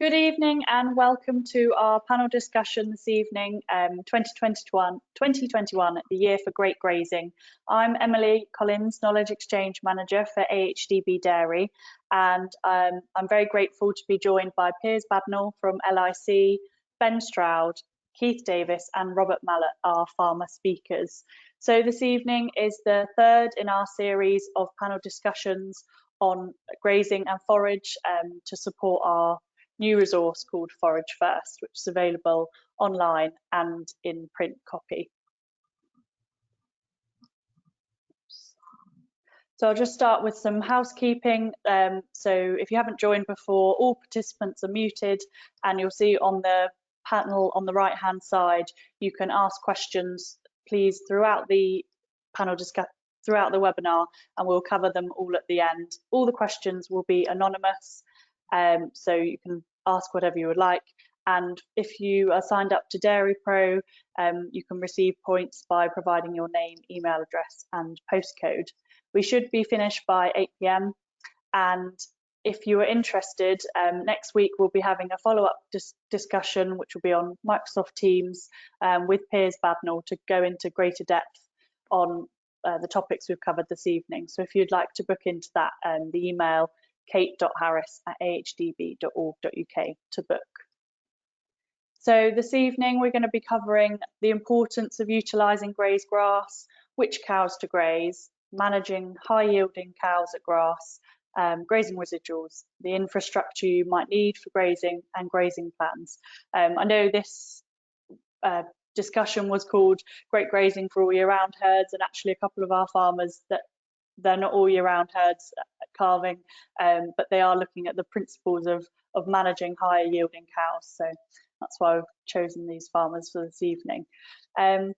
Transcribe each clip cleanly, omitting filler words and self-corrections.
Good evening and welcome to our panel discussion this evening, 2021, the year for great grazing. I'm Emily Collins, Knowledge Exchange Manager for AHDB Dairy, and I'm very grateful to be joined by Piers Badnall from LIC, Ben Stroud, Keith Davis and Robert Mallet, our farmer speakers. So this evening is the third in our series of panel discussions on grazing and forage to support our new resource called Forage First, which is available online and in print copy. So I'll just start with some housekeeping. So if you haven't joined before, all participants are muted, and you'll see on the panel on the right hand side, you can ask questions, please, throughout the panel throughout the webinar, and we'll cover them all at the end. All the questions will be anonymous, so you can ask whatever you would like, and if you are signed up to Dairy Pro, you can receive points by providing your name, email address and postcode. We should be finished by 8 p.m. and if you are interested, next week we'll be having a follow-up discussion which will be on Microsoft Teams with Piers Badnall to go into greater depth on the topics we've covered this evening. So if you'd like to book into that, the email kate.harris@ahdb.org.uk to book. So this evening we're going to be covering the importance of utilising grazed grass, which cows to graze, managing high yielding cows at grass, grazing residuals, the infrastructure you might need for grazing and grazing plans. I know this discussion was called Great Grazing for All Year Round Herds, and actually a couple of our farmers that they're not all year round herds at calving, but they are looking at the principles of managing higher yielding cows. So that's why I've chosen these farmers for this evening.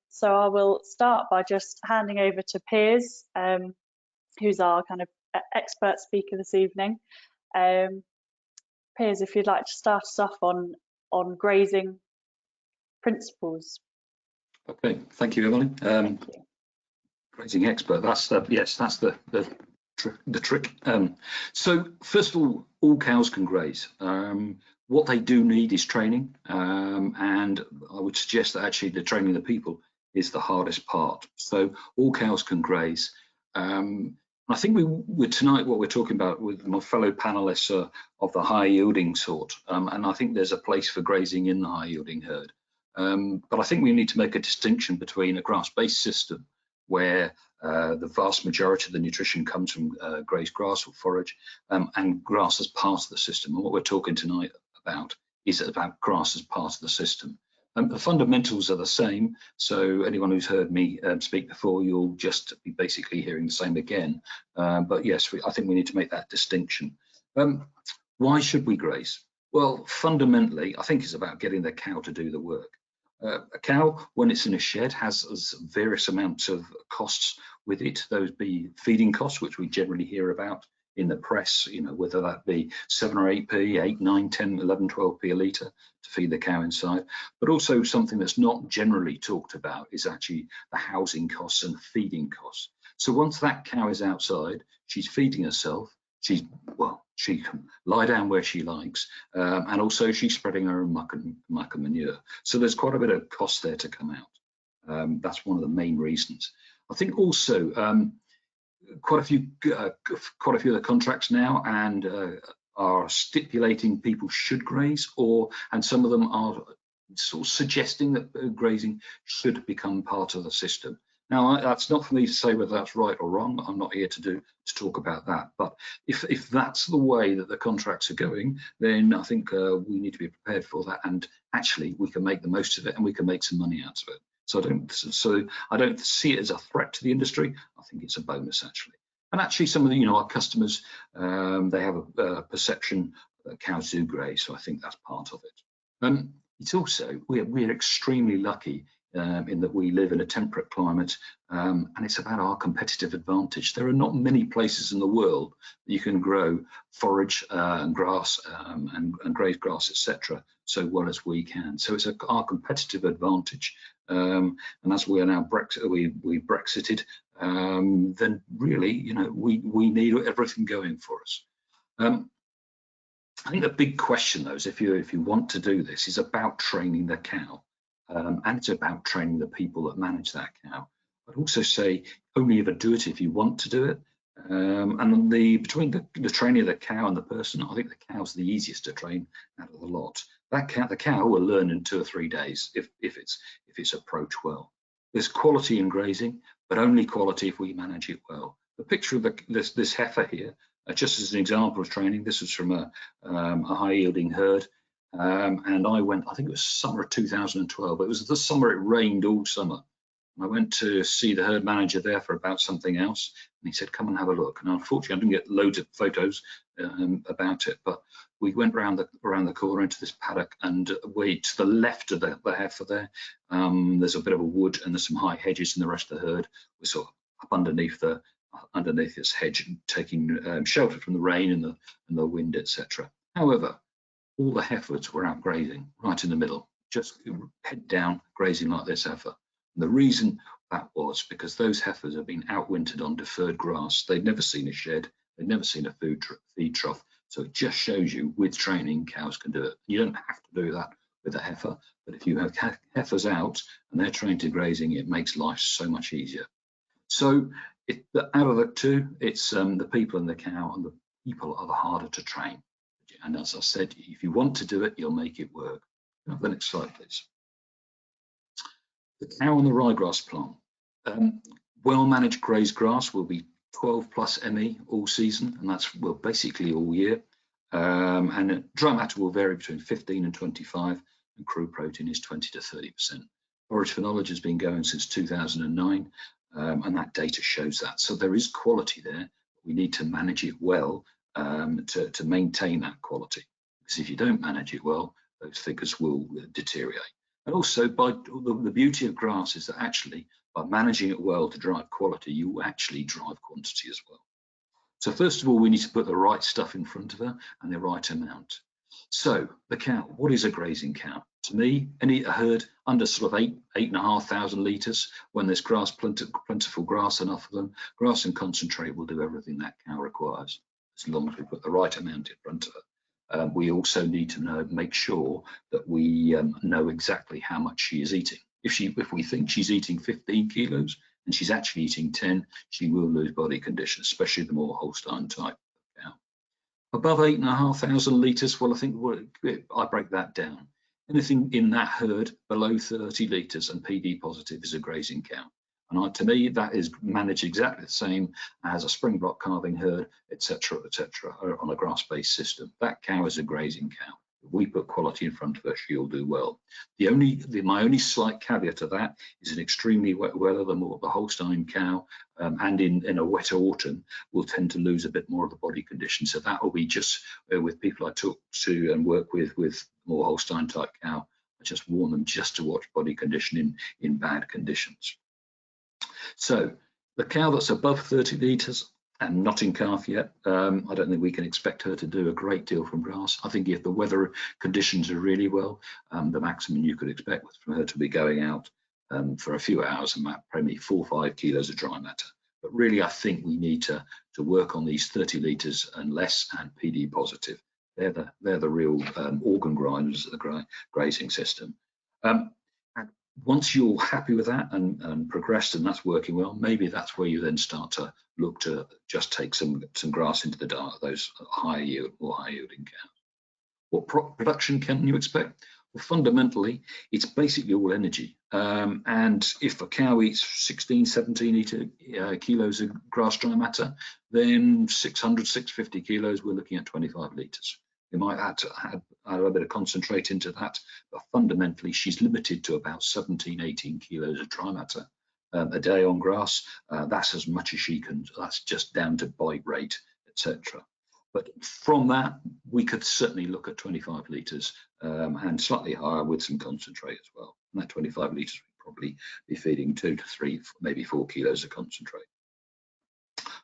So I will start by just handing over to Piers, who's our kind of expert speaker this evening. Piers, if you'd like to start us off on grazing principles. Okay, thank you, Emily. Thank you. Grazing expert. That's yes, that's the trick. So first of all cows can graze. What they do need is training, and I would suggest that actually the training of the people is the hardest part. So all cows can graze. I think tonight what we're talking about with my fellow panelists of the high yielding sort, and I think there's a place for grazing in the high yielding herd. But I think we need to make a distinction between a grass-based system where the vast majority of the nutrition comes from grazed grass or forage, and grass as part of the system. And what we're talking tonight about is about grass as part of the system. The fundamentals are the same, so anyone who's heard me speak before, you'll just be basically hearing the same again. But yes, I think we need to make that distinction. Why should we graze? Well, fundamentally, I think it's about getting the cow to do the work. A cow, when it's in a shed, has various amounts of costs with it. Those be feeding costs, which we generally hear about in the press, you know, whether that be 7 or 8p, 8, 9, 10, 11, 12p a litre to feed the cow inside. But also something that's not generally talked about is actually the housing costs and feeding costs. So once that cow is outside, she's feeding herself, she can lie down where she likes, and also she's spreading her own muck and manure. So there's quite a bit of cost there to come out. That's one of the main reasons. I think also quite a few of the contracts now are stipulating people should graze, and some of them are sort of suggesting that grazing should become part of the system. Now, that's not for me to say whether that's right or wrong. I'm not here to talk about that. But if that's the way that the contracts are going, then I think we need to be prepared for that. And actually, we can make the most of it, and we can make some money out of it. So I don't see it as a threat to the industry. I think it's a bonus actually. And actually, some of the our customers they have a perception that cows do graze. So I think that's part of it. It's also we're extremely lucky. In that we live in a temperate climate, and it's about our competitive advantage. There are not many places in the world that you can grow forage and grass and grazed grass, etc., so well as we can. So it's our competitive advantage. And as we are now we Brexited, then really, we need everything going for us. I think the big question though is if you want to do this is about training the cow, and it's about training the people that manage that cow. I'd also say only ever do it if you want to do it. And between the training of the cow and the person, I think the cow's the easiest to train out of the lot. The cow will learn in 2 or 3 days if it's approached well. There's quality in grazing, but only quality if we manage it well. The picture of this heifer here, just as an example of training, this was from a high-yielding herd, and I went, I think it was summer of 2012, it was the summer it rained all summer. I went to see the herd manager there for about something else, and he said, come and have a look. And unfortunately, I didn't get loads of photos about it, but we went around the corner into this paddock, and way to the left of the heifer there, there's a bit of a wood and there's some high hedges, and the rest of the herd was sort of up underneath this hedge, taking shelter from the rain and the wind, etc. However, all the heifers were out grazing right in the middle, just head down grazing like this heifer. And the reason that was because those heifers have been outwintered on deferred grass. They'd never seen a shed, they'd never seen a feed trough. So it just shows you with training, cows can do it. You don't have to do that with a heifer, but if you have heifers out and they're trained to grazing, it makes life so much easier. So out of the two, it's the people and the cow, and the people are the harder to train. And as I said, if you want to do it, you'll make it work. The next slide, please. The cow and the ryegrass plant. Well-managed grazed grass will be 12 plus ME all season, and that's basically all year. And dry matter will vary between 15 and 25, and crude protein is 20 to 30%. Forage for knowledge has been going since 2009, and that data shows that. So there is quality there. We need to manage it well to maintain that quality. Because if you don't manage it well, those figures will deteriorate. And also, the beauty of grass is that actually, by managing it well to drive quality, you actually drive quantity as well. So first of all, we need to put the right stuff in front of her and the right amount. So the cow, what is a grazing cow? To me, a herd under sort of 8,500 litres, when there's grass, plentiful grass enough of them, grass and concentrate will do everything that cow requires, as long as we put the right amount in front of her. We also need to make sure that we know exactly how much she is eating. If we think she's eating 15 kilos and she's actually eating 10, she will lose body condition, especially the more Holstein type cow. Above 8,500 litres, well, I think I break that down. Anything in that herd below 30 litres and PD positive is a grazing cow. And to me, that is managed exactly the same as a spring block calving herd, etc., on a grass-based system. That cow is a grazing cow. If we put quality in front of her, she'll do well. My only slight caveat to that is in extremely wet weather, the Holstein cow, and in a wetter autumn, will tend to lose a bit more of the body condition. So that will be just with people I talk to and work with more Holstein type cow. I just warn them just to watch body condition in bad conditions. So the cow that's above 30 litres and not in calf yet, I don't think we can expect her to do a great deal from grass. I think if the weather conditions are really well, the maximum you could expect was for her to be going out for a few hours and probably 4 or 5 kilos of dry matter. But really, I think we need to work on these 30 litres and less and PD positive. They're the real organ grinders of the grazing system. And once you're happy with that and progressed and that's working well, maybe that's where you then start to look to just take some grass into the diet, those higher yielding cows. What production can you expect? Well, fundamentally, it's basically all energy. And if a cow eats 16, 17 kilos of grass dry matter, then 600, 650 kilos, we're looking at 25 litres. We might add a bit of concentrate into that, but fundamentally she's limited to about 17, 18 kilos of dry matter a day on grass. That's as much as she can, that's just down to bite rate, etc. But from that, we could certainly look at 25 litres and slightly higher with some concentrate as well. And that 25 litres would probably be feeding 2 to 3, maybe 4 kilos of concentrate.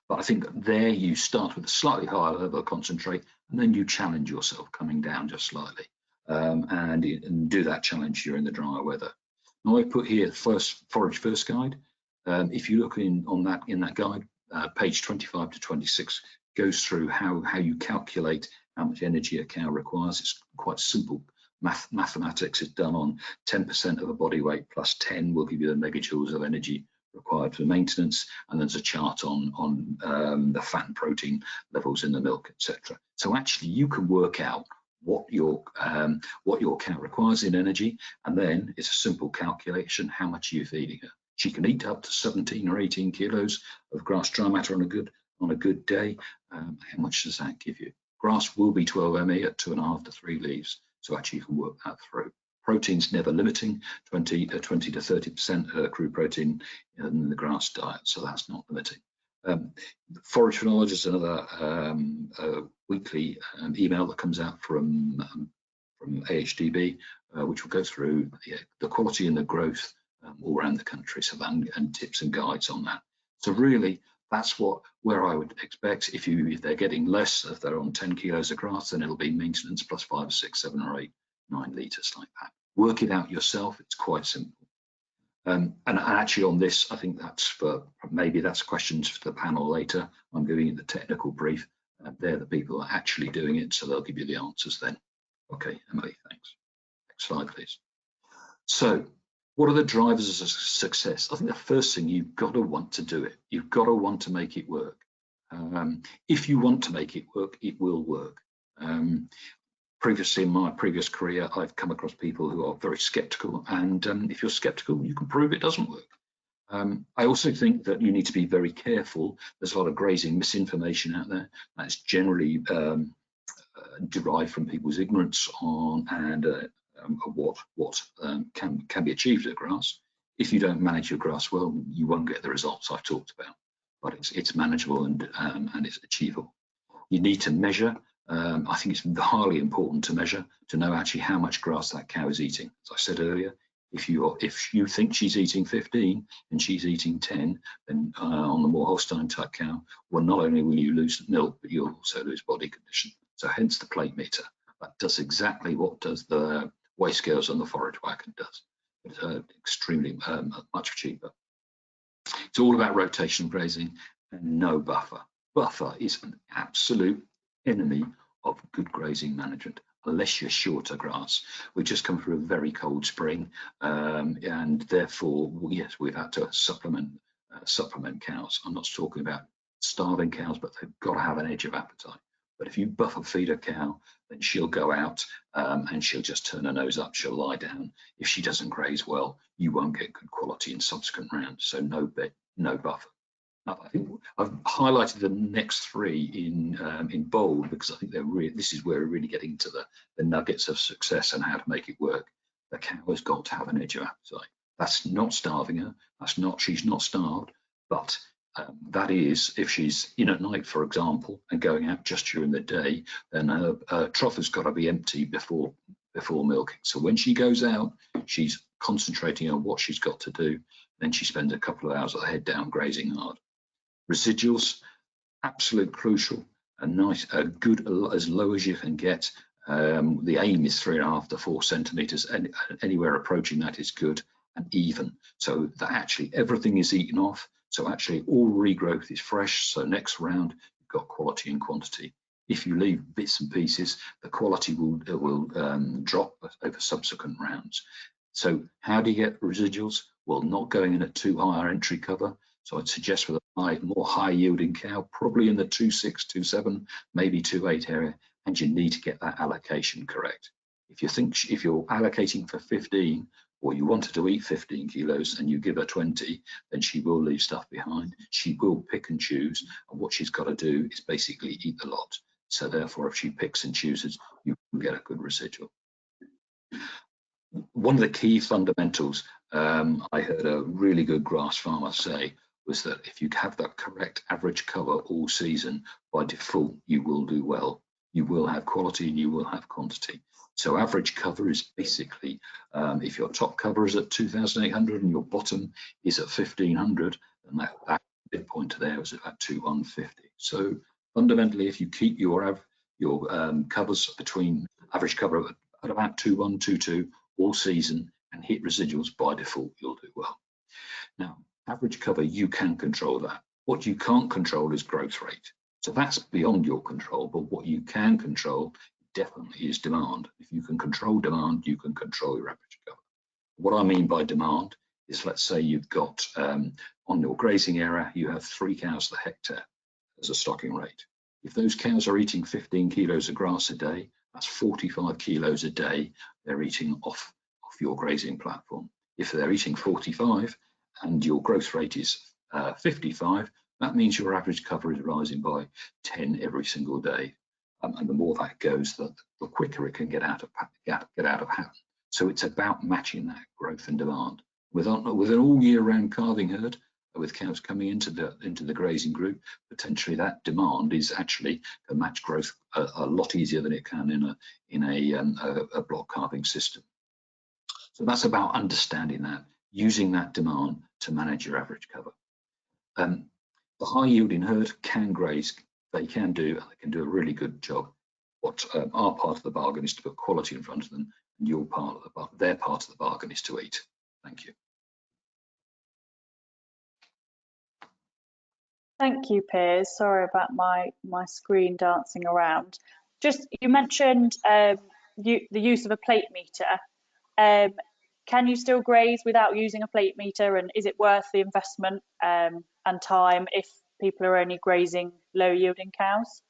But I think there you start with a slightly higher level of concentrate, and then you challenge yourself coming down just slightly, and do that challenge during the drier weather. Now I put here forage first guide. If you look in that guide, page 25 to 26 goes through how you calculate how much energy a cow requires. It's quite simple. Mathematics is done on 10% of a body weight plus 10 will give you the megajoules of energy required for maintenance, and there's a chart on the fat and protein levels in the milk, etc. So actually you can work out what your cow requires in energy, and then it's a simple calculation: how much are you feeding her? She can eat up to 17 or 18 kilos of grass dry matter on a good day. How much does that give you? Grass will be 12 ME at 2.5 to 3 leaves, so actually you can work that through. Protein's never limiting, 20 to 30% crude protein in the grass diet, so that's not limiting. Forage for Knowledge is another weekly email that comes out from AHDB, which will go through the quality and the growth all around the country, so and tips and guides on that. So really, that's where I would expect if they're getting less, if they're on 10 kilos of grass, then it'll be maintenance plus 5, 6, 7 or 8, 9 litres like that. Work it out yourself. It's quite simple. And actually on this, I think that's questions for the panel later. I'm giving you the technical brief. They're the people that are actually doing it, so they'll give you the answers then. Okay, Emily, thanks. Next slide, please. So what are the drivers of success? I think the first thing, you've got to want to do it. You've got to want to make it work. If you want to make it work, it will work. Previously in my previous career, I've come across people who are very skeptical, and if you're skeptical, you can prove it doesn't work. I also think that you need to be very careful. There's a lot of grazing misinformation out there that's generally derived from people's ignorance on what can be achieved at grass. If you don't manage your grass well, you won't get the results I've talked about, but it's manageable and it's achievable. You need to measure. I think it's highly important to measure, to know actually how much grass that cow is eating. As I said earlier, if you think she's eating 15 and she's eating 10, then on the more Holstein type cow, well, not only will you lose milk, but you'll also lose body condition. So hence the plate meter. That does exactly what does the weigh scales on the forage wagon does. It's extremely much cheaper. It's all about rotation grazing and no buffer. Buffer is an absolute enemy of good grazing management, unless you're shorter grass. We've just come through a very cold spring, and therefore, yes, we've had to supplement cows. I'm not talking about starving cows, but they've got to have an edge of appetite. But if you buffer feed a cow, then she'll go out and she'll just turn her nose up, she'll lie down. If she doesn't graze well, you won't get good quality in subsequent rounds. So no buffer. I think I've highlighted the next three in bold because I think this is where we're really getting to the nuggets of success and how to make it work. The cow has got to have an edge of appetite. That's not starving her. She's not starved, but that is, if she's in at night, for example, and going out just during the day, then her trough has got to be empty before milking. So when she goes out, she's concentrating on what she's got to do. Then she spends a couple of hours with her head down grazing hard. Residuals, absolute crucial, good as low as you can get. The aim is 3.5 to 4 centimeters, and anywhere approaching that is good and even. So that actually everything is eaten off. So actually all regrowth is fresh. So next round you've got quality and quantity. If you leave bits and pieces, the quality will drop over subsequent rounds. So how do you get residuals? Well, not going in at too high our entry cover. So I'd suggest with a more high yielding cow, probably in the 2.6, 2.7, maybe 2.8 area, and you need to get that allocation correct. If you're allocating for 15, or you want her to eat 15 kilos and you give her 20, then she will leave stuff behind. She will pick and choose, and what she's got to do is basically eat the lot. So therefore, if she picks and chooses, you can get a good residual. One of the key fundamentals I heard a really good grass farmer say was that if you have that correct average cover all season, by default, you will do well. You will have quality and you will have quantity. So average cover is basically, if your top cover is at 2,800 and your bottom is at 1,500, then that midpoint there is about 2,150. So fundamentally, if you keep your covers between average cover at about 2,1, 2,2 all season and hit residuals, by default, you'll do well. Now, average cover, you can control that. What you can't control is growth rate. So that's beyond your control, but what you can control definitely is demand. If you can control demand, you can control your average cover. What I mean by demand is, let's say you've got on your grazing area, you have 3 cows per hectare as a stocking rate. If those cows are eating 15 kilos of grass a day, that's 45 kilos a day they're eating off your grazing platform. If they're eating 45 and your growth rate is 55, that means your average cover is rising by 10 every single day. And the more that goes, the quicker it can get out of hand. So it's about matching that growth and demand. With an all year round calving herd, with cows coming into the grazing group, potentially that demand is actually can match growth a lot easier than it can in a block calving system. So that's about understanding that, using that demand to manage your average cover. The high yielding herd can graze, they can do a really good job. What our part of the bargain is to put quality in front of them, and their part of the bargain is to eat. Thank you. Thank you, Piers. Sorry about my screen dancing around. Just, you mentioned the use of a plate meter. Can you still graze without using a plate meter, and is it worth the investment and time if people are only grazing low yielding cows?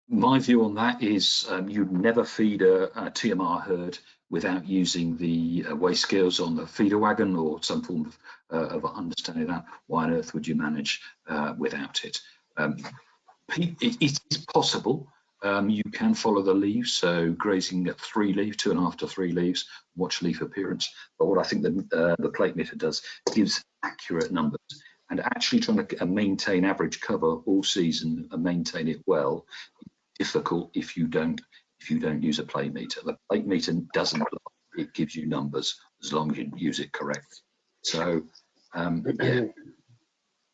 My view on that is you'd never feed a TMR herd without using the weigh scales on the feeder wagon or some form of understanding that. Why on earth would you manage without it? It is possible. You can follow the leaves, so grazing at 3 leaves, 2.5 to 3 leaves, watch leaf appearance. But what I think the plate meter does, gives accurate numbers. And actually trying to maintain average cover all season and maintain it well is difficult if you don't use a plate meter. The plate meter doesn't lie, it gives you numbers as long as you use it correctly. So yeah,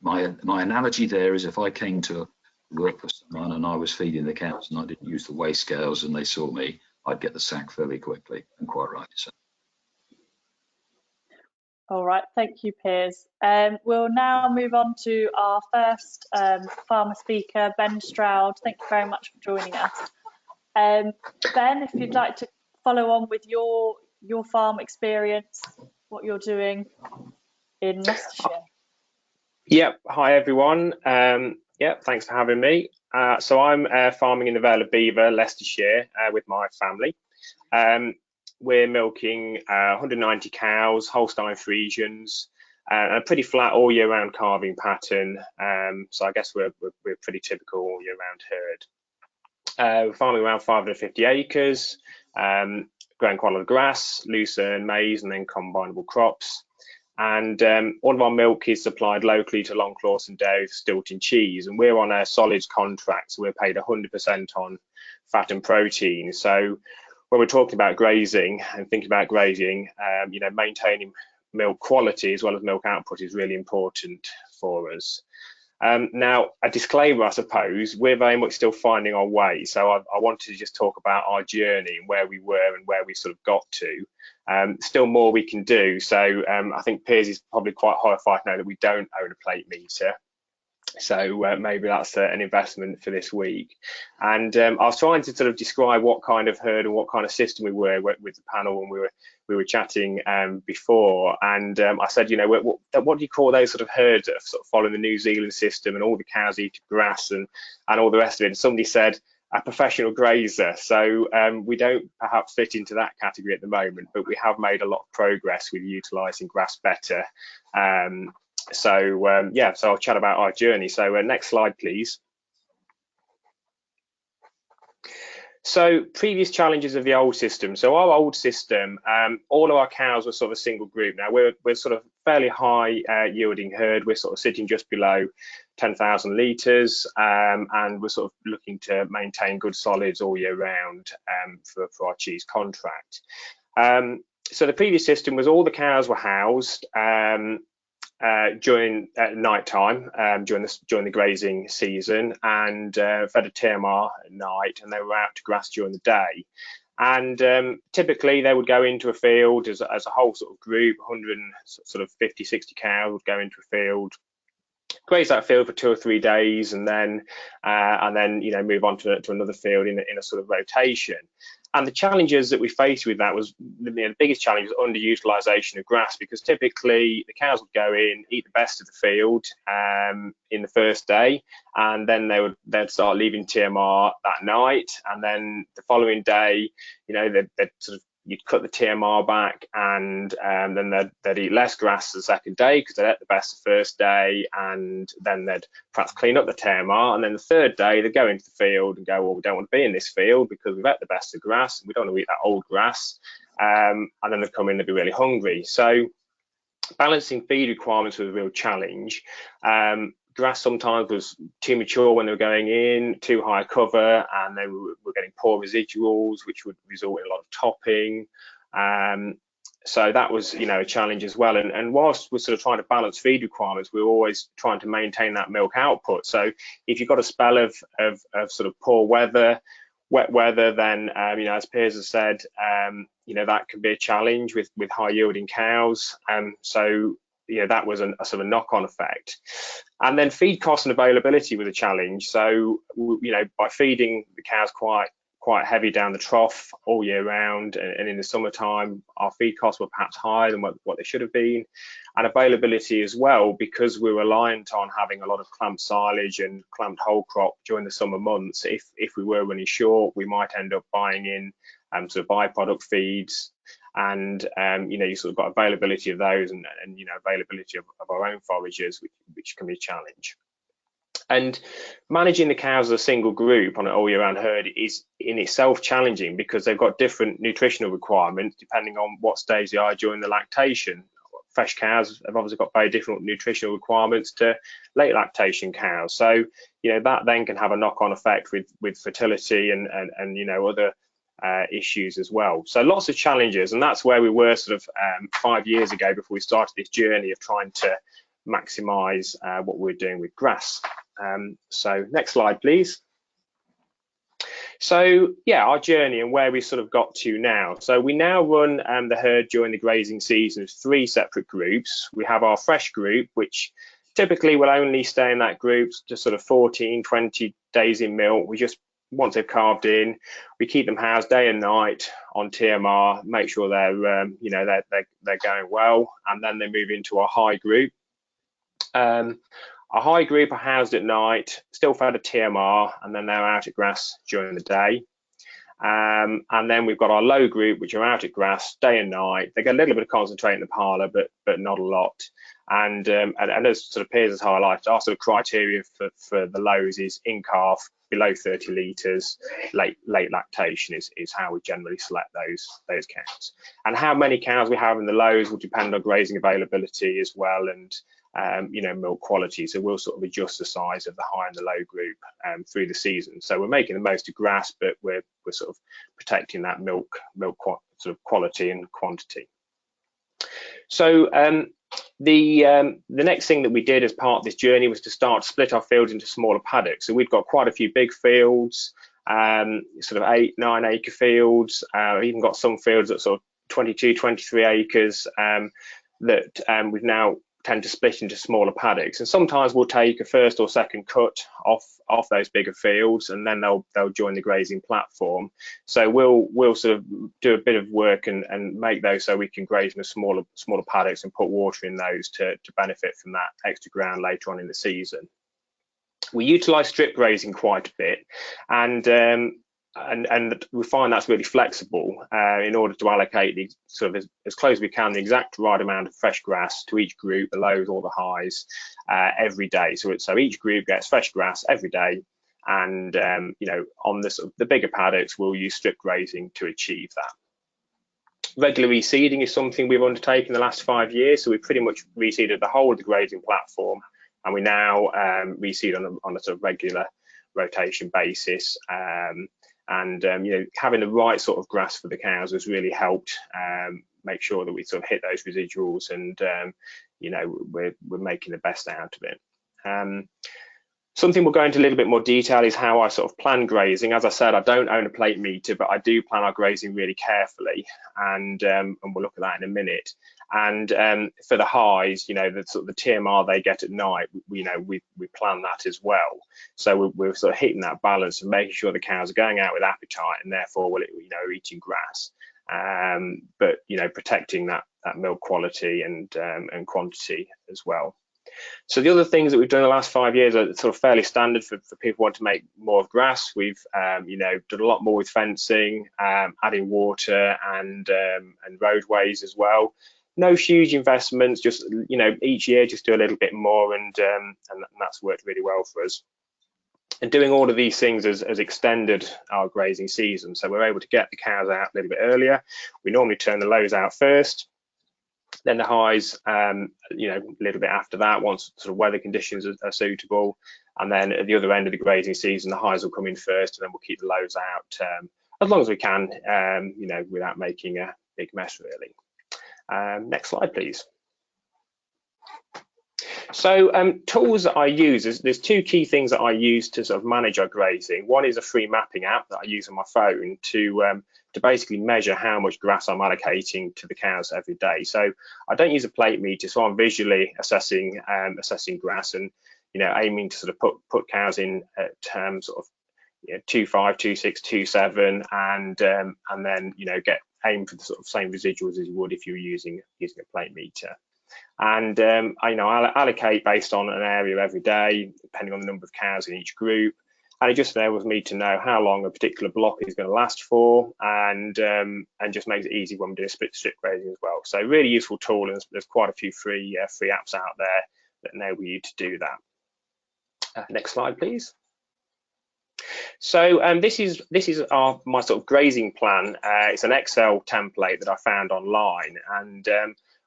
my analogy there is if I came to work for someone and I was feeding the cows and I didn't use the weigh scales and they saw me, I'd get the sack fairly quickly, and quite right. So. All right, thank you, Piers. We'll now move on to our first farmer speaker, Ben Stroud. Thank you very much for joining us. Ben, if you'd like to follow on with your farm experience, what you're doing in Leicestershire. Yep, hi everyone. Yep, thanks for having me. So I'm farming in the Vale of Belvoir, Leicestershire, with my family. We're milking 190 cows, Holstein Friesians, and a pretty flat all year round calving pattern. So I guess we're pretty typical all year round herd. We're farming around 550 acres, growing quite a lot of grass, lucerne, maize, and then combinable crops. And all of our milk is supplied locally to Long Clawson Dairy for Stilton cheese, and we're on a solids contract, so we're paid 100% on fat and protein. So when we're talking about grazing and thinking about grazing, you know, maintaining milk quality as well as milk output is really important for us. Now, a disclaimer, I suppose, we're very much still finding our way. So I wanted to just talk about our journey and where we were and where we sort of got to. Still more we can do. So I think Piers is probably quite horrified now that we don't own a plate meter. So maybe that's an investment for this week. And I was trying to sort of describe what kind of herd and what kind of system we were with the panel when we were chatting before. And I said, you know, what do you call those sort of herds that are sort of following the New Zealand system and all the cows eat grass and all the rest of it? And somebody said a professional grazer. So we don't perhaps fit into that category at the moment, but we have made a lot of progress with utilising grass better. So yeah, so I'll chat about our journey. So next slide, please. So previous challenges of the old system. So our old system, all of our cows were sort of a single group. Now we're sort of fairly high yielding herd. We're sort of sitting just below 10,000 litres, and we're sort of looking to maintain good solids all year round for our cheese contract. So the previous system was all the cows were housed during night time, during the grazing season, and fed a TMR at night, and they were out to grass during the day. And typically they would go into a field as a whole sort of group, 150, 60 cows would go into a field, graze that field for 2 or 3 days, and then you know, move on to another field in a sort of rotation. And the challenges that we faced with that was, the biggest challenge was underutilization of grass, because typically the cows would go in, eat the best of the field in the first day, and then they'd start leaving TMR that night, and then the following day, you know, they'd sort of, you'd cut the TMR back, and then they'd eat less grass the second day because they'd ate the best the first day, and then they'd perhaps clean up the TMR, and then the third day they'd go into the field and go, well, we don't want to be in this field because we've ate the best of grass and we don't want to eat that old grass, and then they'd come in, they'd be really hungry. So balancing feed requirements was a real challenge. Grass sometimes was too mature when they were going in, too high cover, and they were getting poor residuals, which would result in a lot of topping. So that was, you know, a challenge as well. And whilst we're sort of trying to balance feed requirements, we're always trying to maintain that milk output. So if you've got a spell of sort of poor weather, wet weather, then you know, as Piers has said, you know, that can be a challenge with high yielding cows. So you know, that was a sort of a knock-on effect. And then feed cost and availability was a challenge. So you know, by feeding the cows quite heavy down the trough all year round, and in the summertime our feed costs were perhaps higher than what they should have been, and availability as well, because we're reliant on having a lot of clamped silage and clamped whole crop during the summer months. If we were running short, we might end up buying in sort of byproduct feeds, and you know, you sort of got availability of those, and you know, availability of our own foragers, which can be a challenge. And managing the cows as a single group on an all year round herd is in itself challenging, because they've got different nutritional requirements depending on what stage they are during the lactation. Fresh cows have obviously got very different nutritional requirements to late lactation cows. So, you know, that then can have a knock-on effect with fertility and you know, other issues as well. So lots of challenges, and that's where we were sort of 5 years ago, before we started this journey of trying to maximize what we're doing with grass. So next slide, please. So yeah, our journey and where we sort of got to now. So we now run the herd during the grazing season as 3 separate groups. We have our fresh group, which typically will only stay in that group just sort of 14, 20 days in milk. We just, once they've calved in, we keep them housed day and night on TMR, make sure they're you know, they're going well, and then they move into our high group. Our high group are housed at night, still fed at TMR, and then they're out at grass during the day. And then we've got our low group, which are out at grass day and night. They get a little bit of concentrate in the parlour, but not a lot. And as sort of Piers has highlighted, our sort of criteria for the lows is in calf, below 30 litres, late lactation is how we generally select those cows. And how many cows we have in the lows will depend on grazing availability as well, and you know, milk quality. So we'll sort of adjust the size of the high and the low group through the season. So we're making the most of grass, but we're sort of protecting that milk sort of quality and quantity. So the next thing that we did as part of this journey was to start to split our fields into smaller paddocks. So we've got quite a few big fields, sort of 8-9 acre fields. We've even got some fields that sort of 22, 23 acres that we've now tend to split into smaller paddocks, and sometimes we'll take a first or second cut off those bigger fields, and then they'll join the grazing platform. So we'll sort of do a bit of work and make those so we can graze in smaller paddocks and put water in those to benefit from that extra ground later on in the season. We utilise strip grazing quite a bit, and we find that's really flexible in order to allocate the sort of as close as we can the exact right amount of fresh grass to each group, the lows or the highs, every day. So each group gets fresh grass every day, and you know, on the bigger paddocks, we'll use strip grazing to achieve that. Regular reseeding is something we've undertaken in the last 5 years. So we've pretty much reseeded the whole of the grazing platform, and we now reseed on a sort of regular rotation basis. And you know, having the right sort of grass for the cows has really helped make sure that we sort of hit those residuals, and you know, we're making the best out of it. Something we'll go into a little bit more detail is how I sort of plan grazing. As I said, I don't own a plate meter, but I do plan our grazing really carefully, and we'll look at that in a minute. And for the highs, you know, the sort of the TMR they get at night, we plan that as well. So we're sort of hitting that balance and making sure the cows are going out with appetite, and therefore, eating grass, but protecting that milk quality and quantity as well. So the other things that we've done in the last 5 years are sort of fairly standard for people who want to make more of grass. We've done a lot more with fencing, adding water and roadways as well. No huge investments, just each year just do a little bit more, and that's worked really well for us. And doing all of these things has extended our grazing season, so we're able to get the cows out a little bit earlier. We normally turn the lows out first, then the highs, a little bit after that, once sort of weather conditions are suitable, and then at the other end of the grazing season, the highs will come in first, and then we'll keep the lows out as long as we can, without making a big mess, really. Next slide, please. So tools that I use, there's two key things that I use to sort of manage our grazing. One is a free mapping app that I use on my phone to basically measure how much grass I'm allocating to the cows every day. So I don't use a plate meter, so I'm visually assessing grass, and aiming to sort of put cows in at sort of 2.5, 2.6, 2.7, and then aim for the sort of same residuals as you would if you were using a plate meter. And I allocate based on an area every day, depending on the number of cows in each group, and it just enables me to know how long a particular block is going to last for, and just makes it easy when we're doing split strip grazing as well. So really useful tool, and there's quite a few free apps out there that enable you to do that. Next slide, please. So this is my sort of grazing plan. It's an Excel template that I found online, and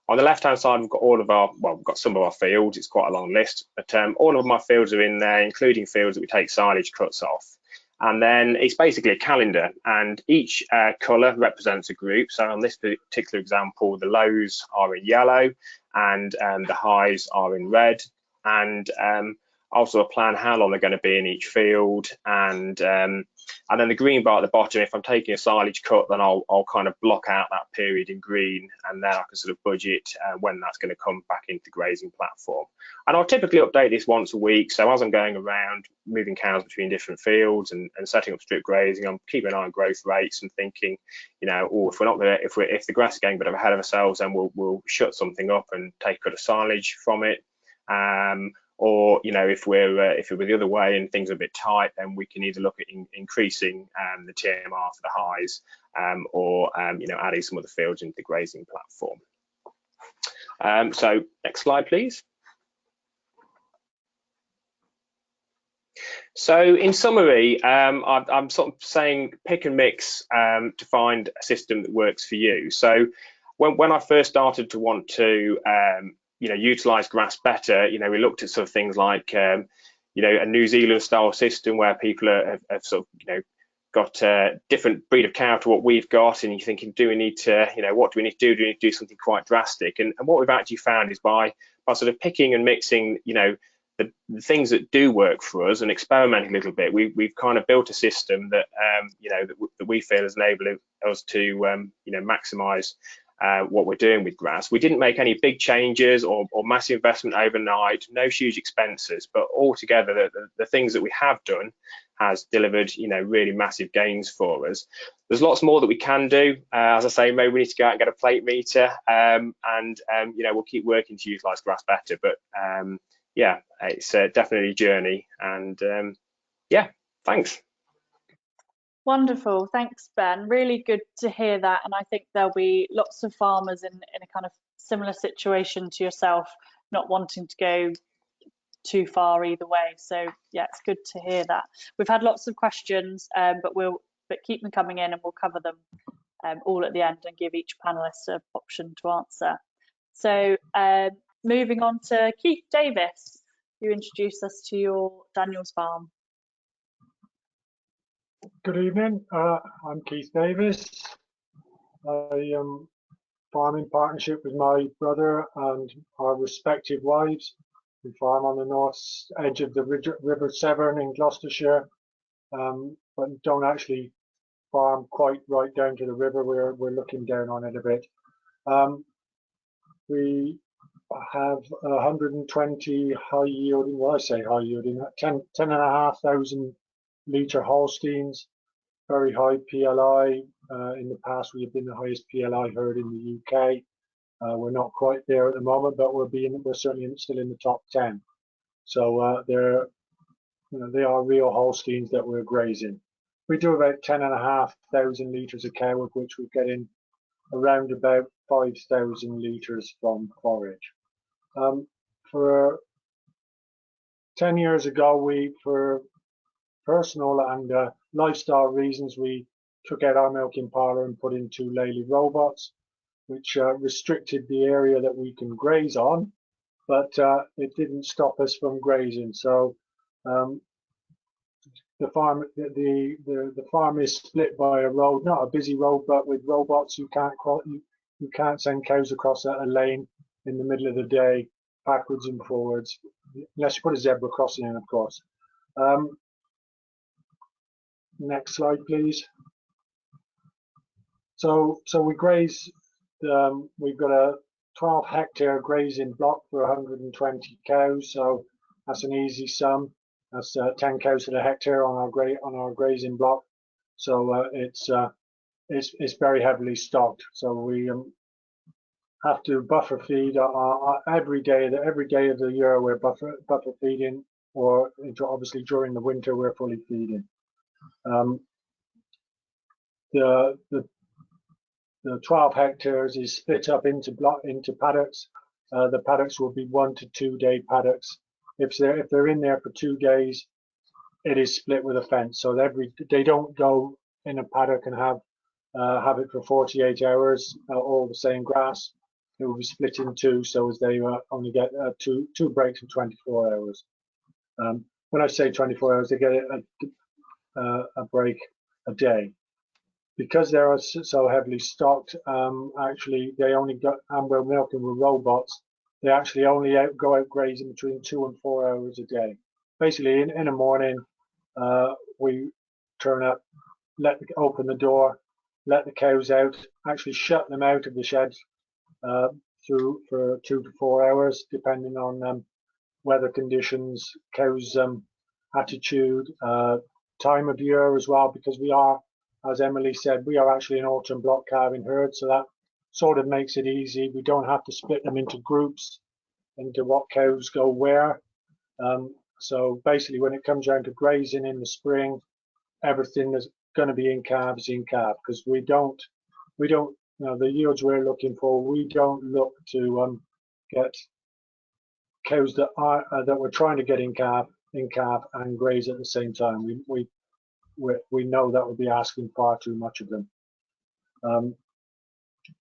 on the left-hand side, we've got we've got some of our fields. It's quite a long list, but all of my fields are in there, including fields that we take silage cuts off. And then it's basically a calendar, and each colour represents a group. So on this particular example, the lows are in yellow, and the highs are in red. And also a plan how long they're going to be in each field, and then the green bar at the bottom, if I'm taking a silage cut, then I'll kind of block out that period in green, and then I can sort of budget when that's going to come back into the grazing platform. And I'll typically update this once a week, so as I'm going around moving cows between different fields and setting up strip grazing, I'm keeping an eye on growth rates and thinking, if the grass is getting a bit ahead of ourselves, then we'll shut something up and take a cut of silage from it. Or if we're the other way and things are a bit tight, then we can either look at increasing the TMR for the highs, or adding some other fields into the grazing platform. So next slide, please. So in summary, I'm sort of saying pick and mix to find a system that works for you. So when I first started to want to utilize grass better, we looked at sort of things like a New Zealand style system where people have sort of got a different breed of cow to what we've got, and you're thinking, do we need to what do we need to do? Do we need to do something quite drastic? And what we've actually found is by sort of picking and mixing the things that do work for us and experimenting a little bit, we've kind of built a system that that we feel has enabled us to maximize what we're doing with grass. We didn't make any big changes or massive investment overnight, no huge expenses, but altogether the things that we have done has delivered really massive gains for us. There's lots more that we can do. As I say, maybe we need to go out and get a plate meter, and we'll keep working to utilize grass better, but yeah, it's definitely a journey, and yeah, thanks. Wonderful, thanks Ben, really good to hear that, and I think there'll be lots of farmers in a kind of similar situation to yourself, not wanting to go too far either way. So yeah, it's good to hear that. We've had lots of questions, but keep them coming in, and we'll cover them all at the end and give each panelist an option to answer. So moving on to Keith Davis, you introduce us to your Daniel's farm. Good evening, I'm Keith Davis. I farm in partnership with my brother and our respective wives. We farm on the north edge of the River Severn in Gloucestershire, but don't actually farm quite right down to the river. We're looking down on it a bit. We have 120 high yielding, well I say high yielding, 10,500 litre Holsteins, very high PLI. In the past we have been the highest PLI herd in the UK. We're not quite there at the moment, but we're certainly still in the top 10. So they are real Holsteins that we're grazing. We do about 10,500 litres of cow, of which we're getting around about 5,000 litres from forage. For 10 years ago, for personal and lifestyle reasons, we took out our milking parlour and put in 2 Lely robots, which restricted the area that we can graze on, but it didn't stop us from grazing. So the farm is split by a road, not a busy road, but with robots. You can't send cows across a lane in the middle of the day, backwards and forwards, unless you put a zebra crossing in, of course. Next slide, please. So we graze. We've got a 12-hectare grazing block for 120 cows. So that's an easy sum. That's 10 cows to the hectare on our grazing block. So it's very heavily stocked. So we have to buffer feed every day of the year. We're buffer feeding, or obviously during the winter we're fully feeding. The 12 hectares is split up into paddocks. The paddocks will be 1 to 2 day paddocks. If they're in there for 2 days, it is split with a fence. So they don't go in a paddock and have it for 48 hours, all the same grass. It will be split in 2, so as they only get two breaks in 24 hours. When I say 24 hours, they get a break a day. Because they are so heavily stocked, actually they only got, and we're milking with robots, they actually only go out grazing between 2 and 4 hours a day. Basically, in the morning, we turn up, open the door, let the cows out, actually shut them out of the sheds for 2 to 4 hours, depending on weather conditions, cows' attitude, time of year as well, because we are, as Emily said, we are actually an autumn block calving herd, so that sort of makes it easy. We don't have to split them into groups, into what cows go where. So basically, when it comes down to grazing in the spring, everything that's going to be in calf is in calf, because we don't, the yields we're looking for, we don't look to get cows that we're trying to get in calf and graze at the same time. We know that would be asking far too much of them.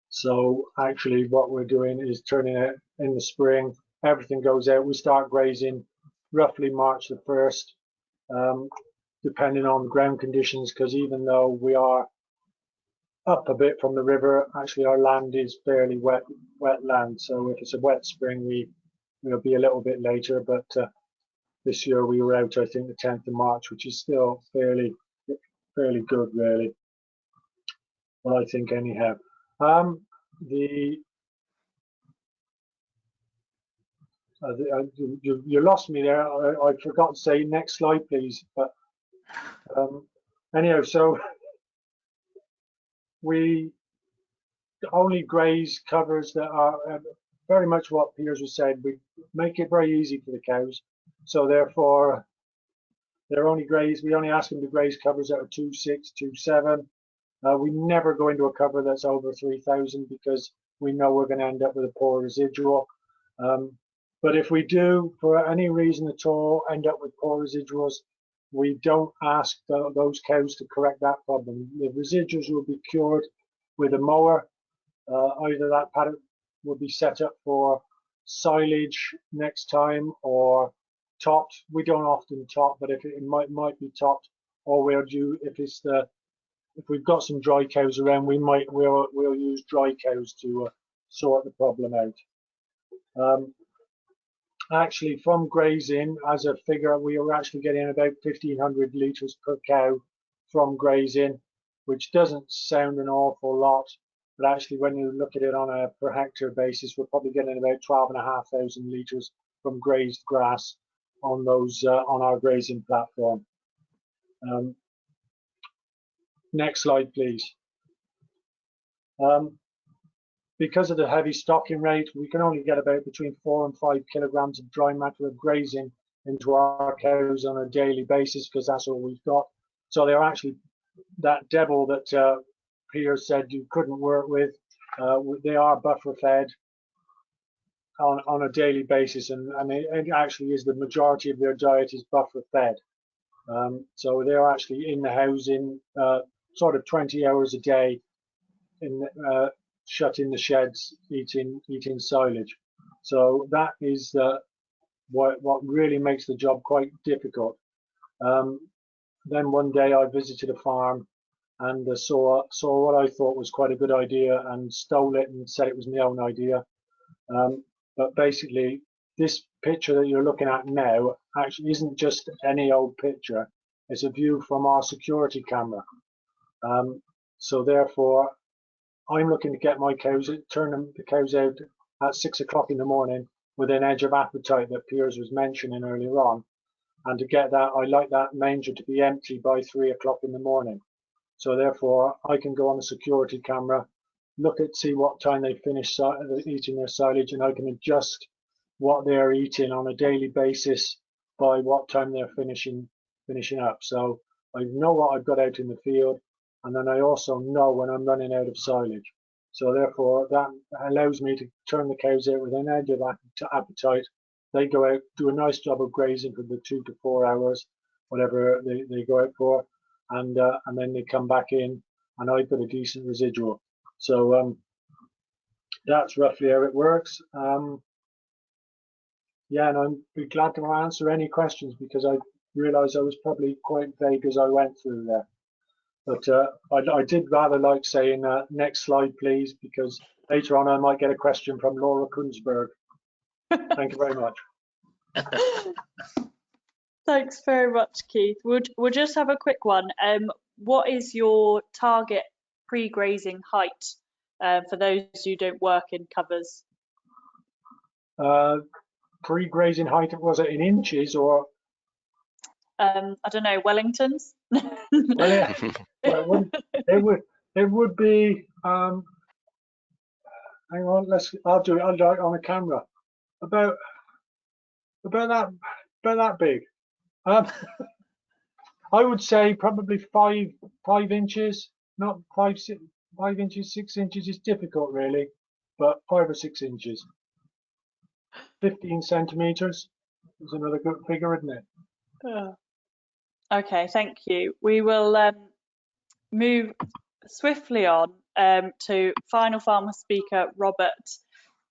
So actually what we're doing is turning it in the spring, everything goes out, we start grazing roughly March the 1st, depending on ground conditions, because even though we are up a bit from the river, actually our land is fairly wet land. So if it's a wet spring, we'll be a little bit later, but this year we were out, I think, the 10th of March, which is still fairly good, really. Well, I think anyhow. You lost me there. I forgot to say next slide, please. But anyhow, so we only graze covers that are very much what Piers has said. We make it very easy for the cows, so therefore they're only grazed. We only ask them to graze covers that are 2.6, 2.7. We never go into a cover that's over 3,000 because we know we're going to end up with a poor residual. But if we do, for any reason at all, end up with poor residuals, we don't ask those cows to correct that problem. The residuals will be cured with a mower. Either that paddock will be set up for silage next time or topped. We don't often top, but if it might be topped, or we'll do if we've got some dry cows around, we'll use dry cows to sort the problem out. actually from grazing, as a figure, we were actually getting about 1,500 litres per cow from grazing, which doesn't sound an awful lot, but actually when you look at it on a per hectare basis, we're probably getting about 12,500 litres from grazed grass on those on our grazing platform. Next slide, please. Because of the heavy stocking rate, we can only get about between 4 and 5 kilograms of dry matter of grazing into our cows on a daily basis, because that's all we've got. So they're actually, that devil that Piers said you couldn't work with, they are buffer fed on a daily basis, and it actually is the majority of their diet is buffer fed. So they're actually in the housing sort of 20 hours a day, shut in the sheds, eating silage. So that is what really makes the job quite difficult. Then one day I visited a farm and saw what I thought was quite a good idea and stole it and said it was my own idea. But basically, this picture that you're looking at now actually isn't just any old picture. It's a view from our security camera. So therefore, I'm looking to get my cows, turn the cows out at 6 o'clock in the morning with an edge of appetite that Piers was mentioning earlier on. And to get that, I like that manger to be empty by 3 o'clock in the morning. So therefore, I can go on the security camera, see what time they finish eating their silage, and I can adjust what they're eating on a daily basis by what time they're finishing up. So I know what I've got out in the field, and then I also know when I'm running out of silage. So therefore, that allows me to turn the cows out with an edge of appetite. They go out, do a nice job of grazing for the 2 to 4 hours, whatever they go out for, and then they come back in, and I've got a decent residual. So that's roughly how it works. Yeah, and I'd be glad to answer any questions, because I realised I was probably quite vague as I went through there. But I did rather like saying next slide, please, because later on I might get a question from Laura Kunzberg. Thank you very much. Thanks very much, Keith. We'll just have a quick one. What is your target pre-grazing height for those who don't work in covers? Pre-grazing height, was it in inches or? I don't know, Wellingtons? Well, yeah, it would be. Hang on, I'll do it on a camera. About that big. I would say probably 5 inches, not 5 inches, 6 inches is difficult really, but 5 or 6 inches. 15 centimeters is another good figure, isn't it? Okay, thank you. We will move swiftly on to final farmer speaker, Robert.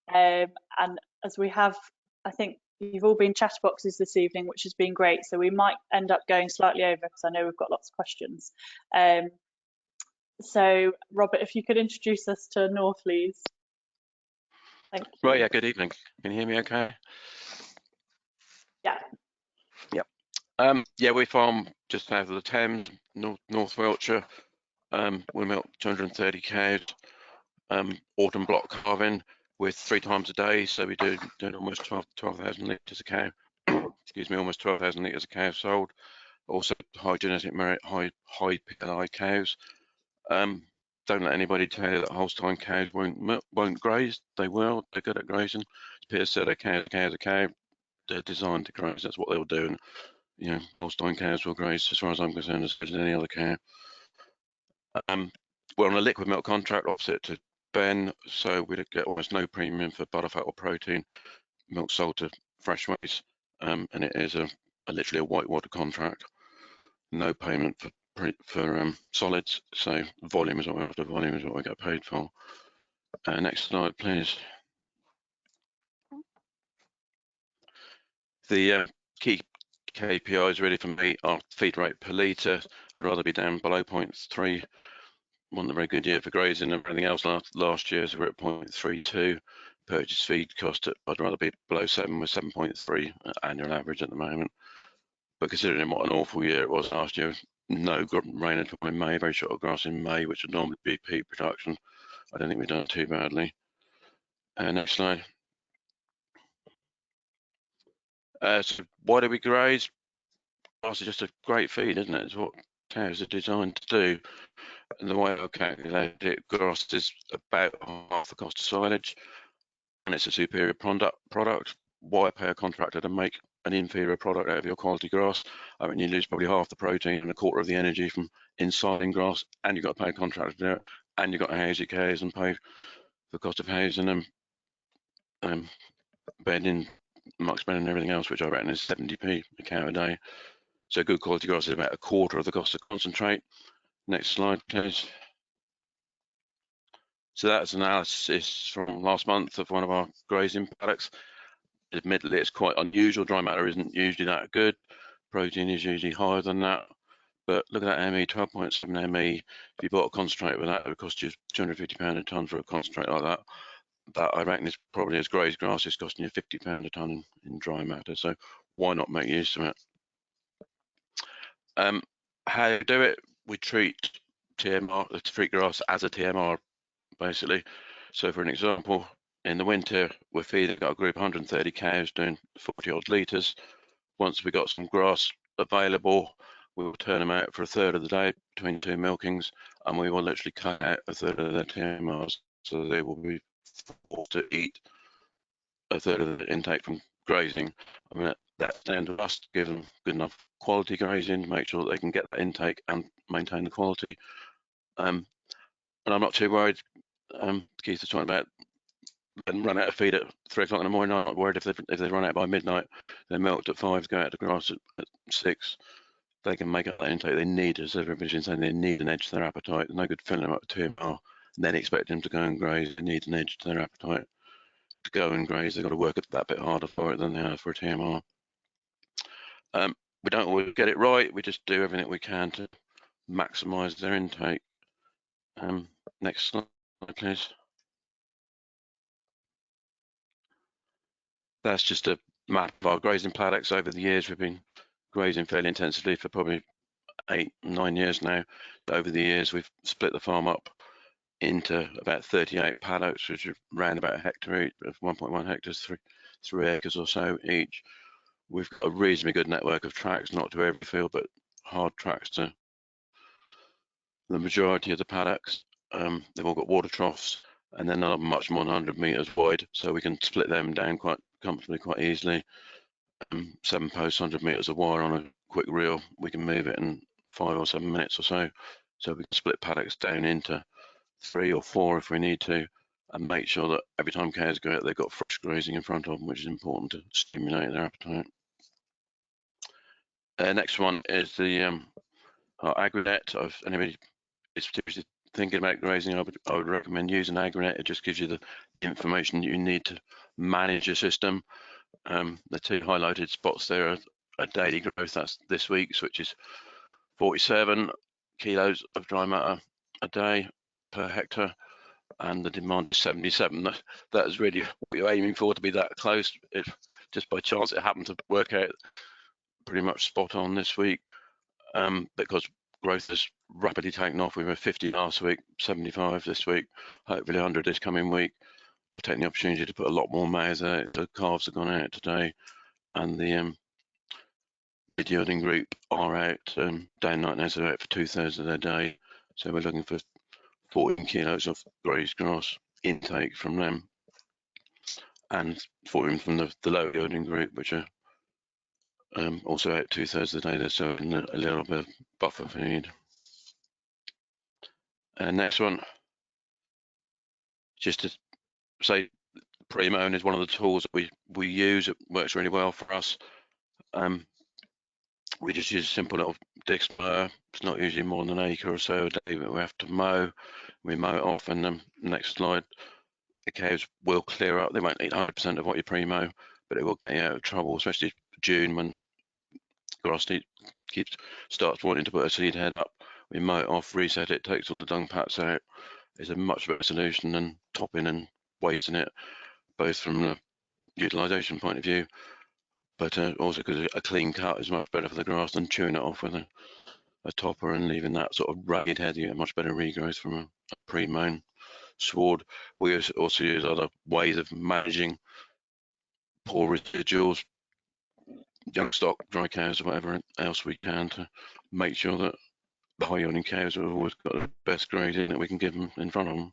And as we have, I think you've all been chatterboxes this evening, which has been great. So we might end up going slightly over because I know we've got lots of questions. So Robert, if you could introduce us to Northleys. Thank you. Right, yeah, good evening. Can you hear me okay? Yeah. Yep. Yeah, we farm just south of the Thames, North Wiltshire. We milk 230 cows, autumn block calving with 3 times a day. So we do almost 12,000 litres a cow. Excuse me, almost 12,000 litres a cow sold. Also high genetic merit, high PLI cows. Don't let anybody tell you that Holstein cows won't graze. They will. They're good at grazing. As Peter said, a cow. They're designed to graze. That's what they'll do. And, you know, Holstein cows will graze, as far as I'm concerned, as good as any other cow. We're on a liquid milk contract opposite to Ben, so we get almost no premium for butterfat or protein. Milk sold to fresh waste, and it is literally a whitewater contract. No payment for solids, so volume is what we have to, volume is what we get paid for. Next slide, please. The key KPIs really for me are feed rate per litre. I'd rather be down below 0.3. Wasn't a very good year for grazing and everything else last year, so we're at 0.32 purchase feed cost, I'd rather be below 7 with 7.3 annual average at the moment. But considering what an awful year it was last year, no rain at all in May, very short of grass in May, which would normally be peak production, I don't think we've done too badly. Next slide. So why do we graze? Grass is just a great feed, isn't it? It's what cows are designed to do. And the way I calculated it, grass is about half the cost of silage, and it's a superior product. Why pay a contractor to make an inferior product out of your quality grass? I mean, you lose probably half the protein and a quarter of the energy from insiding grass, and you've got to pay a contractor to do it, and you've got to house your cows and pay the cost of housing them, bedding, muck spreading and everything else, which I reckon is 70p a cow a day. So good quality grass is about a quarter of the cost of concentrate. Next slide, please. So that's analysis from last month of one of our grazing paddocks. Admittedly, it's quite unusual. Dry matter isn't usually that good. Protein is usually higher than that. But look at that ME, 12.7 ME. If you bought a concentrate with that, it would cost you £250 a tonne for a concentrate like that. That I reckon is probably as grazed grass is costing you £50 a tonne in dry matter. So why not make use of it? How to do it? We treat TMR, treat grass as a TMR, basically. So for an example, in the winter, we're feeding got a group 130 cows doing 40 odd litres. Once we got some grass available, we will turn them out for a third of the day between 2 milkings, and we will literally cut out a third of their TMRs, so they will be forced to eat a third of the intake from grazing. I mean, that's down to us to give them good enough quality grazing, make sure that they can get that intake and maintain the quality. And I'm not too worried. Keith was talking about and run out of feed at 3 o'clock in the morning. I'm not worried if they run out by midnight. They're milked at 5, go out to grass at 6. They can make up that intake they need. As everybody's been saying, they need an edge to their appetite. There's no good filling them up with TMR and then expecting them to go and graze. They need an edge to their appetite to go and graze. They've got to work that bit harder for it than they have for a TMR. We don't always get it right. We just do everything we can to maximise their intake. Next slide, please. That's just a map of our grazing paddocks over the years. We've been grazing fairly intensively for probably 8, 9 years now. Over the years, we've split the farm up into about 38 paddocks, which are around about a hectare each, 1.1 hectares, 3 acres or so each. We've got a reasonably good network of tracks, not to every field, but hard tracks to the majority of the paddocks. They've all got water troughs, and they're not much more than 100 metres wide, so we can split them down quite comfortably, quite easily. 7 posts, 100 metres of wire on a quick reel. We can move it in 5 or 7 minutes or so. So we can split paddocks down into 3 or 4 if we need to, and make sure that every time cows go out, they've got fresh grazing in front of them, which is important to stimulate their appetite. Next one is the AgriNet. If anybody is typically thinking about grazing, I would recommend using AgriNet. It just gives you the information you need to manage your system. The 2 highlighted spots there are daily growth. That's this week's, which is 47 kilos of dry matter a day per hectare, and the demand is 77. That is really what you're aiming for, to be that close. If just by chance it happened to work out pretty much spot on this week, because growth has rapidly taken off. We were 50 last week, 75 this week, hopefully 100 this coming week. We're taking the opportunity to put a lot more maize out. The calves have gone out today, and the mid-yielding group are out. Day and night now, so out for 2/3 of their day. So we're looking for 14 kilos of grazed grass intake from them, and 14 from the low yielding group, which are also out 2/3 of the day. They're so in a little bit of buffer feed. And next one, just to say, pre-mowing is one of the tools that we use. It works really well for us. We just use a simple little disc mower. It's not usually more than an acre or so a day that we have to mow. We mow it off, and next slide, the cows will clear up. They won't eat 100% of what you pre-mow, but it will get you out of trouble, especially June when grass starts wanting to put a seed head up. We mow it off, reset it, takes all the dung pats out. It's a much better solution than topping and weighting it. both from a utilisation point of view, but also because a clean cut is much better for the grass than chewing it off with a topper and leaving that sort of ragged head. You get much better regrowth from a pre-mown sward. We also use other ways of managing poor residuals, young stock, dry cows, or whatever else we can to make sure that the high yielding cows have always got the best grazing that we can give them in front of them.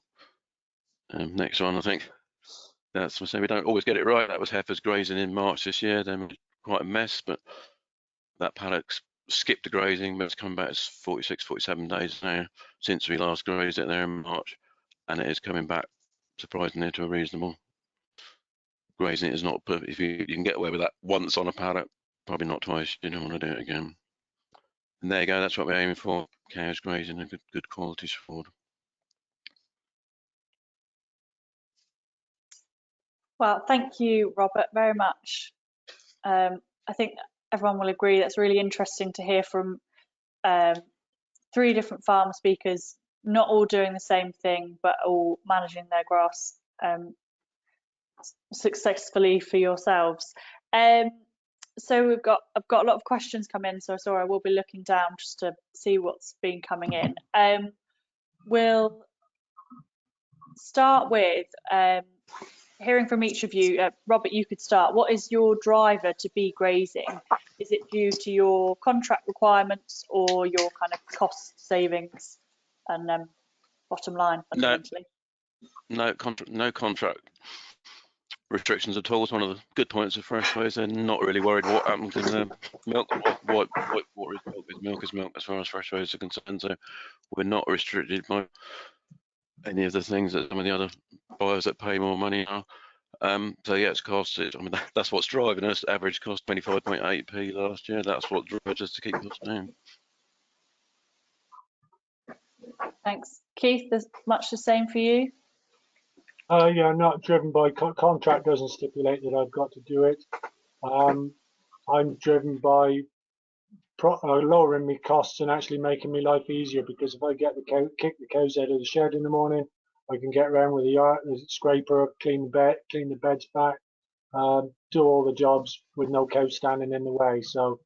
Next one, I think that's we don't always get it right. That was heifers grazing in March this year. Then quite a mess, but that paddock skipped the grazing, but it's come back as 46, 47 days now since we last grazed it there in March, and it is coming back surprisingly to a reasonable grazing. It is not perfect. If you can get away with that once on a paddock, probably not twice. You don't want to do it again. And there you go. That's what we're aiming for: cows grazing a good quality sward. Well, thank you, Robert, very much. I think everyone will agree that's really interesting to hear from 3 different farm speakers, not all doing the same thing, but all managing their grass successfully for yourselves. So I've got a lot of questions come in, so sorry, I will be looking down just to see what's been coming in. We'll start with hearing from each of you. Robert, you could start. What is your driver to be grazing? Is it due to your contract requirements or your kind of cost savings and bottom line fundamentally? No contract restrictions at all. It's one of the good points of Freshways. They're not really worried what happens in the milk. What is milk is milk as far as Freshways are concerned. So we're not restricted by any of the things that some of the other buyers that pay more money are. So yeah, it's cost. I mean, that's what's driving us. Average cost 25.8p last year. That's what drives us to keep costs down. Thanks. Keith, there's much the same for you? Yeah, not driven by contract, doesn't stipulate that I've got to do it. I'm driven by lowering my costs and actually making my life easier, because if I get kick the cows out of the shed in the morning, I can get around with the scraper, clean the beds back, do all the jobs with no cows standing in the way. So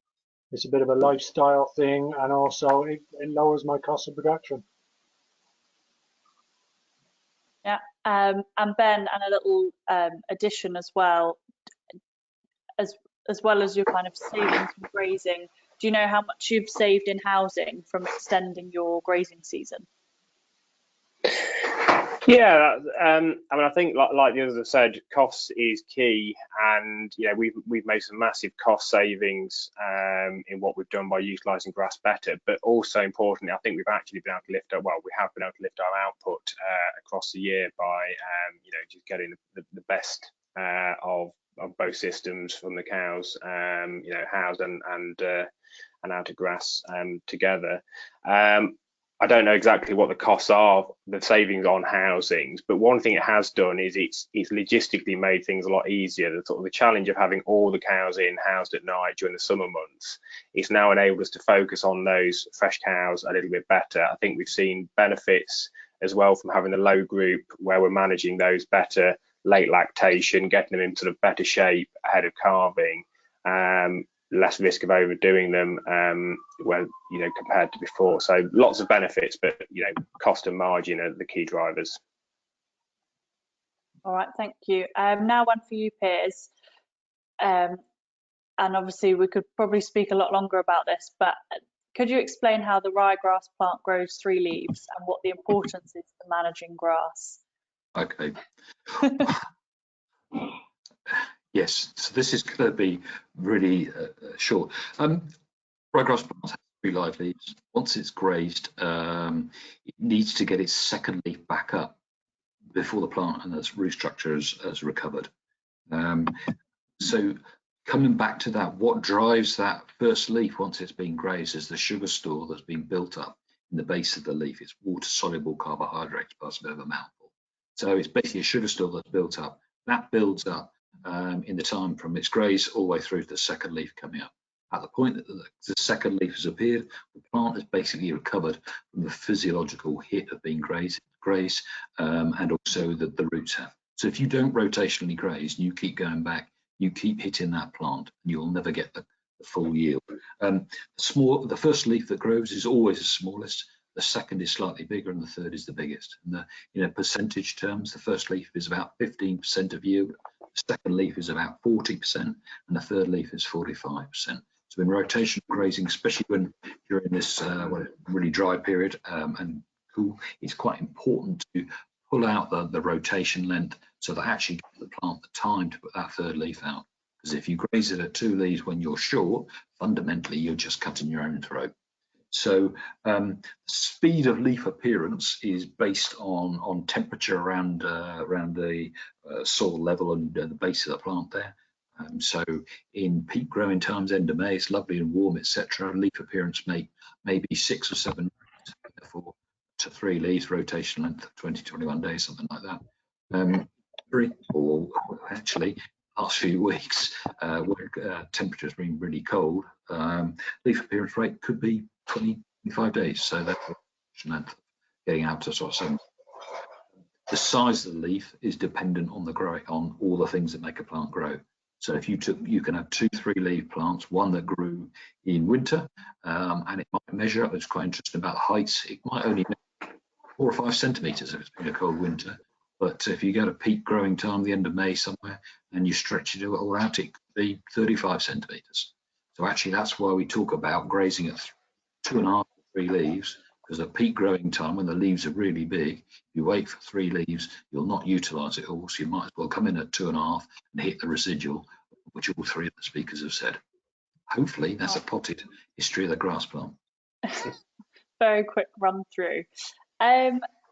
it's a bit of a lifestyle thing, and also it lowers my cost of production. Yeah, and Ben, and a little addition as well, as well as your kind of savings from grazing. Do you know how much you've saved in housing from extending your grazing season? Yeah, I mean, I think like the others have said, costs is key, and you know we've made some massive cost savings in what we've done by utilising grass better. But also importantly, I think we've actually been able to lift we have been able to lift our output across the year by you know, just getting the best of both systems from the cows, you know, housed and out of grass together. I don't know exactly what the costs are, the savings on housings, but one thing it has done is it's logistically made things a lot easier. The sort of the challenge of having all the cows housed at night during the summer months, it's now enabled us to focus on those fresh cows a little bit better. I think we've seen benefits as well from having the low group, where we're managing those better, late lactation, getting them in sort of better shape ahead of calving. Less risk of overdoing them when, you know, compared to before. So lots of benefits, but you know, cost and margin are the key drivers. All right, thank you. Now one for you, Piers. And obviously we could probably speak a lot longer about this, but could you explain how the ryegrass plant grows 3 leaves and what the importance is for managing grass? Okay. Yes, so this is going to be really short. Ryegrass plants have 3 live leaves. Once it's grazed, it needs to get its second leaf back up before the plant and its root structure has recovered. So coming back to that, what drives that first leaf once it's been grazed is the sugar store that's been built up in the base of the leaf. It's water-soluble carbohydrates plus a bit of a mouthful. So it's basically a sugar store that's built up. That builds up in the time from its graze all the way through to the second leaf coming up. At the point that the second leaf has appeared, the plant has basically recovered from the physiological hit of being grazed, and also the roots have. So if you don't rotationally graze and you keep going back, you keep hitting that plant, and you'll never get the full yield. The first leaf that grows is always the smallest. The second is slightly bigger, and the third is the biggest. And percentage terms, the first leaf is about 15% of yield, the second leaf is about 40%, and the third leaf is 45%. So in rotational grazing, especially when you're in this really dry period and cool, it's quite important to pull out the rotation length so that actually gives the plant the time to put that third leaf out. Because if you graze it at 2 leaves when you're short, fundamentally you're just cutting your own throat. So speed of leaf appearance is based on temperature around the soil level and the base of the plant there. So in peak growing times, end of May, it's lovely and warm, etc. Leaf appearance may be 6 or 7 4 to 3 leaves, rotation length of 20-21 days, something like that. Or actually, last few weeks, where temperatures have been really cold, leaf appearance rate could be 20-25 days. So that's length getting out to sort of 7. The size of the leaf is dependent on on all the things that make a plant grow. So if you can have 2-3 leaf plants, one that grew in winter, and it might measure. It's quite interesting about heights. It might only measure 4 or 5 centimeters if it's been a cold winter. But if you go to peak growing time, the end of May somewhere, and you stretch it all out, it could be 35 centimeters. So actually, that's why we talk about grazing at 2.5 to 3 leaves, because at peak growing time, when the leaves are really big, if you wait for 3 leaves, you'll not utilize it all. So you might as well come in at 2.5 and hit the residual, which all 3 of the speakers have said. Hopefully, that's a potted history of the grass plant. Very quick run through.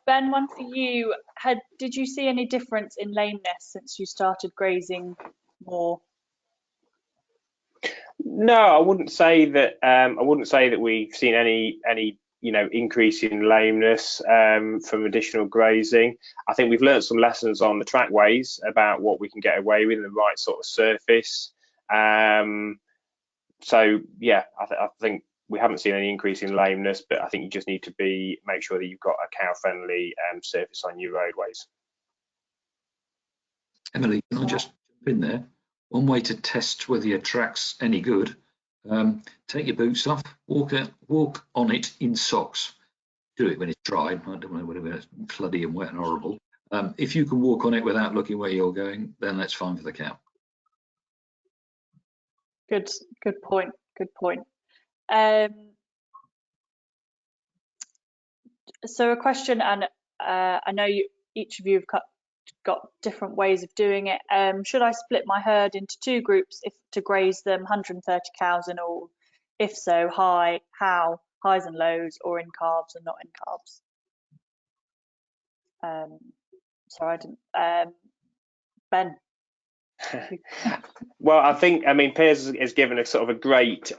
Ben, one for you. Did you see any difference in lameness since you started grazing more? No, I wouldn't say that. I wouldn't say that we've seen any increase in lameness from additional grazing. I think we've learned some lessons on the trackways about what we can get away with in the right sort of surface. So yeah, I think we haven't seen any increase in lameness, but I think you just need to make sure that you've got a cow-friendly surface on your roadways. Emily, can I just jump in there? One way to test whether your track's any good, take your boots off, walk on it in socks. Do it when it's dry. I don't know whether it's floody and wet and horrible. If you can walk on it without looking where you're going, then that's fine for the cow. Good point. Good point. So a question, and I know each of you have got different ways of doing it. Should I split my herd into 2 groups to graze them, 130 cows in all? If so, how? Highs and lows, or in calves and not in calves? So I didn't. Ben. Well, I mean, Piers has given a sort of a great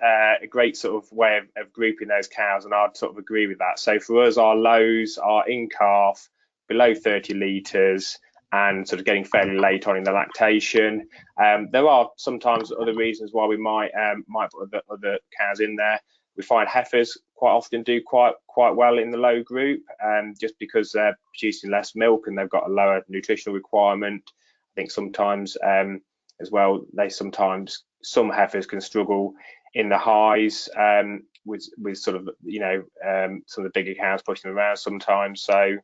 sort of way of grouping those cows, and I'd sort of agree with that. So for us, our lows are in calf, below 30 litres, and sort of getting fairly late on in the lactation. There are sometimes other reasons why we might put other cows in there. We find heifers quite often do quite well in the low group, just because they're producing less milk and they've got a lower nutritional requirement. I think sometimes as well, some heifers can struggle in the highs with sort of some of the bigger cows pushing them around sometimes. So,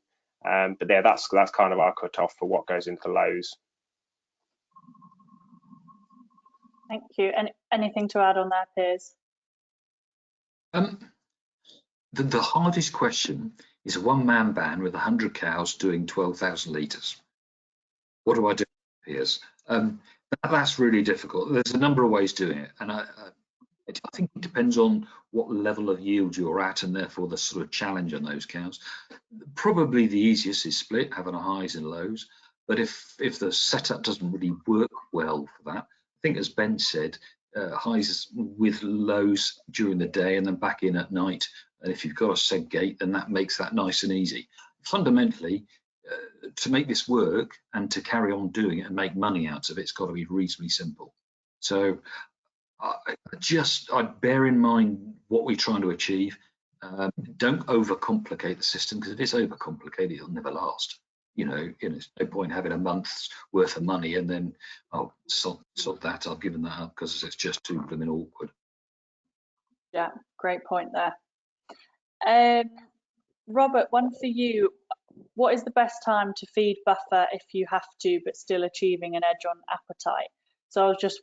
but yeah, that's kind of our cut off for what goes into lows. Thank you. And anything to add on that, Piers? The hardest question is a one-man band with 100 cows doing 12,000 litres. What do I do, Piers? That's really difficult. There's a number of ways doing it, and I think it depends on what level of yield you're at, and therefore the sort of challenge on those cows. Probably the easiest is split, having a highs and lows. But if the setup doesn't really work well for that, I think, as Ben said, highs with lows during the day and then back in at night. And if you've got a seg gate, then that makes that nice and easy. Fundamentally, to make this work and to carry on doing it and make money out of it, it's got to be reasonably simple. So I'd bear in mind what we're trying to achieve. Don't overcomplicate the system, because if it's overcomplicated, it'll never last. You know, it's no point having a month's worth of money and then, oh, sod that, I've given that up because it's just too blooming awkward. Yeah, great point there. Robert, one for you. What is the best time to feed buffer if you have to, but still achieving an edge on appetite? So I was just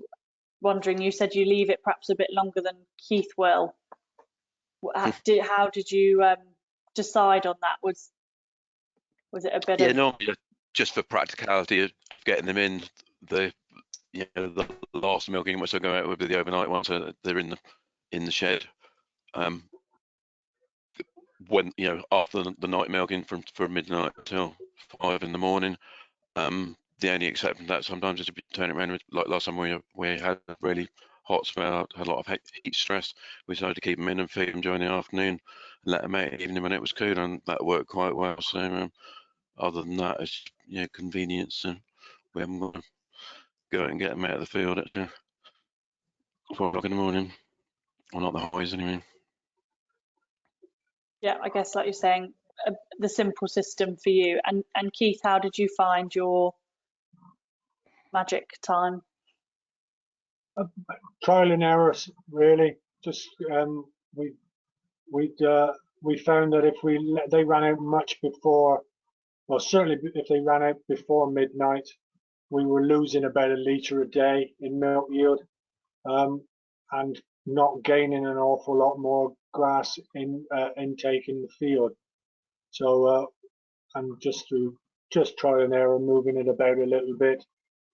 wondering, you said you leave it perhaps a bit longer than Keith will. How did you decide on that? Was it a bit of... normally just for practicality of getting them in, the last milking, which I go out with the overnight ones, so they're in the shed. When after the night milking from midnight till 5 in the morning. The only exception to that sometimes is to turn it around, like last time we had a really hot spell, had a lot of heat stress. We decided to keep them in and feed them during the afternoon and let them out evening when it was cool, and that worked quite well. So other than that, it's convenience, and we haven't got to go out and get them out of the field at 4 o'clock in the morning, or not the highs anyway. Yeah, I guess like you're saying, the simple system for you. And Keith, how did you find your magic time? Trial and error, really. Just we found that if they ran out much before, well, certainly if they ran out before midnight, we were losing about 1 litre a day in milk yield, and not gaining an awful lot more grass intake in the field. So and just through trial and error, moving it about a little bit,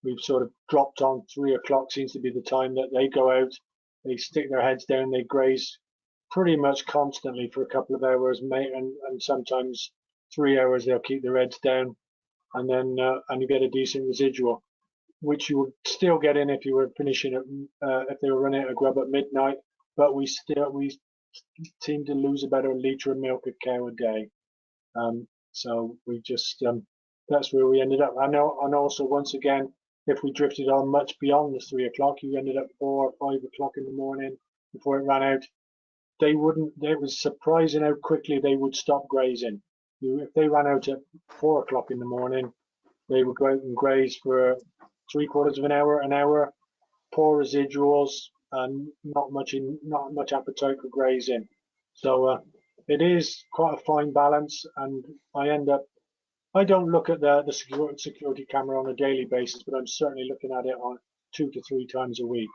we've sort of dropped on 3 o'clock seems to be the time that they go out. They stick their heads down, they graze pretty much constantly for a couple of hours, and sometimes 3 hours they'll keep their heads down, and then and you get a decent residual, which you would still get in if you were finishing at if they were running out of grub at midnight. But we seem to lose about 1 litre of milk a cow a day. So we just that's where we ended up. And also once again, if we drifted on much beyond the 3 o'clock, you ended up 4 or 5 o'clock in the morning before it ran out. They wouldn't. It was surprising how quickly they would stop grazing. If they ran out at 4 o'clock in the morning, they would go out and graze for 3/4 of an hour, poor residuals, and not much appetite for grazing. So it is quite a fine balance, and I don't look at the security camera on a daily basis, but I'm certainly looking at it on 2 to 3 times a week.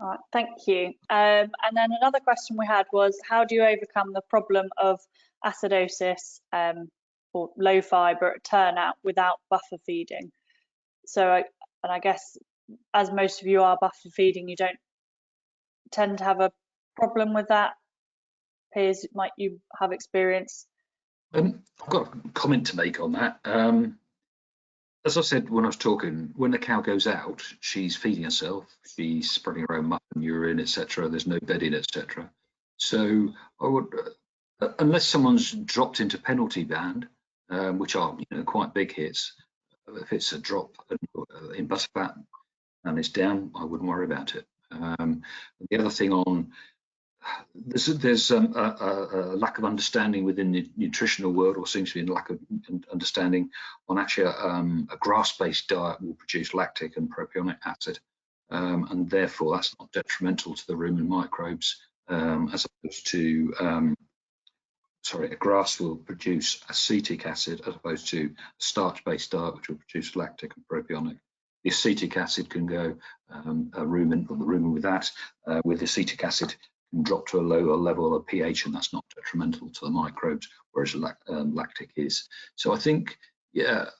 All right, thank you. And then another question we had was, how do you overcome the problem of acidosis or low fibre turnout without buffer feeding? So, and I guess as most of you are buffer feeding, you don't tend to have a problem with that. Piers, might you have experience? I've got a comment to make on that. As I said when I was talking, when the cow goes out, she's feeding herself, she's spreading her own muck and urine, etc. There's no bedding, etc. So I would, unless someone's dropped into penalty band, which are quite big hits, if it's a drop in butterfat and it's down, I wouldn't worry about it. The other thing on there's a lack of understanding within the nutritional world, or seems to be a lack of understanding on actually a grass-based diet will produce lactic and propionic acid, and therefore that's not detrimental to the rumen microbes, as opposed to a grass will produce acetic acid as opposed to a starch-based diet which will produce lactic and propionic. The acetic acid can go a rumen, or the rumen with that, with acetic acid can drop to a lower level of pH, and that's not detrimental to the microbes, whereas lactic is. So I think, yeah,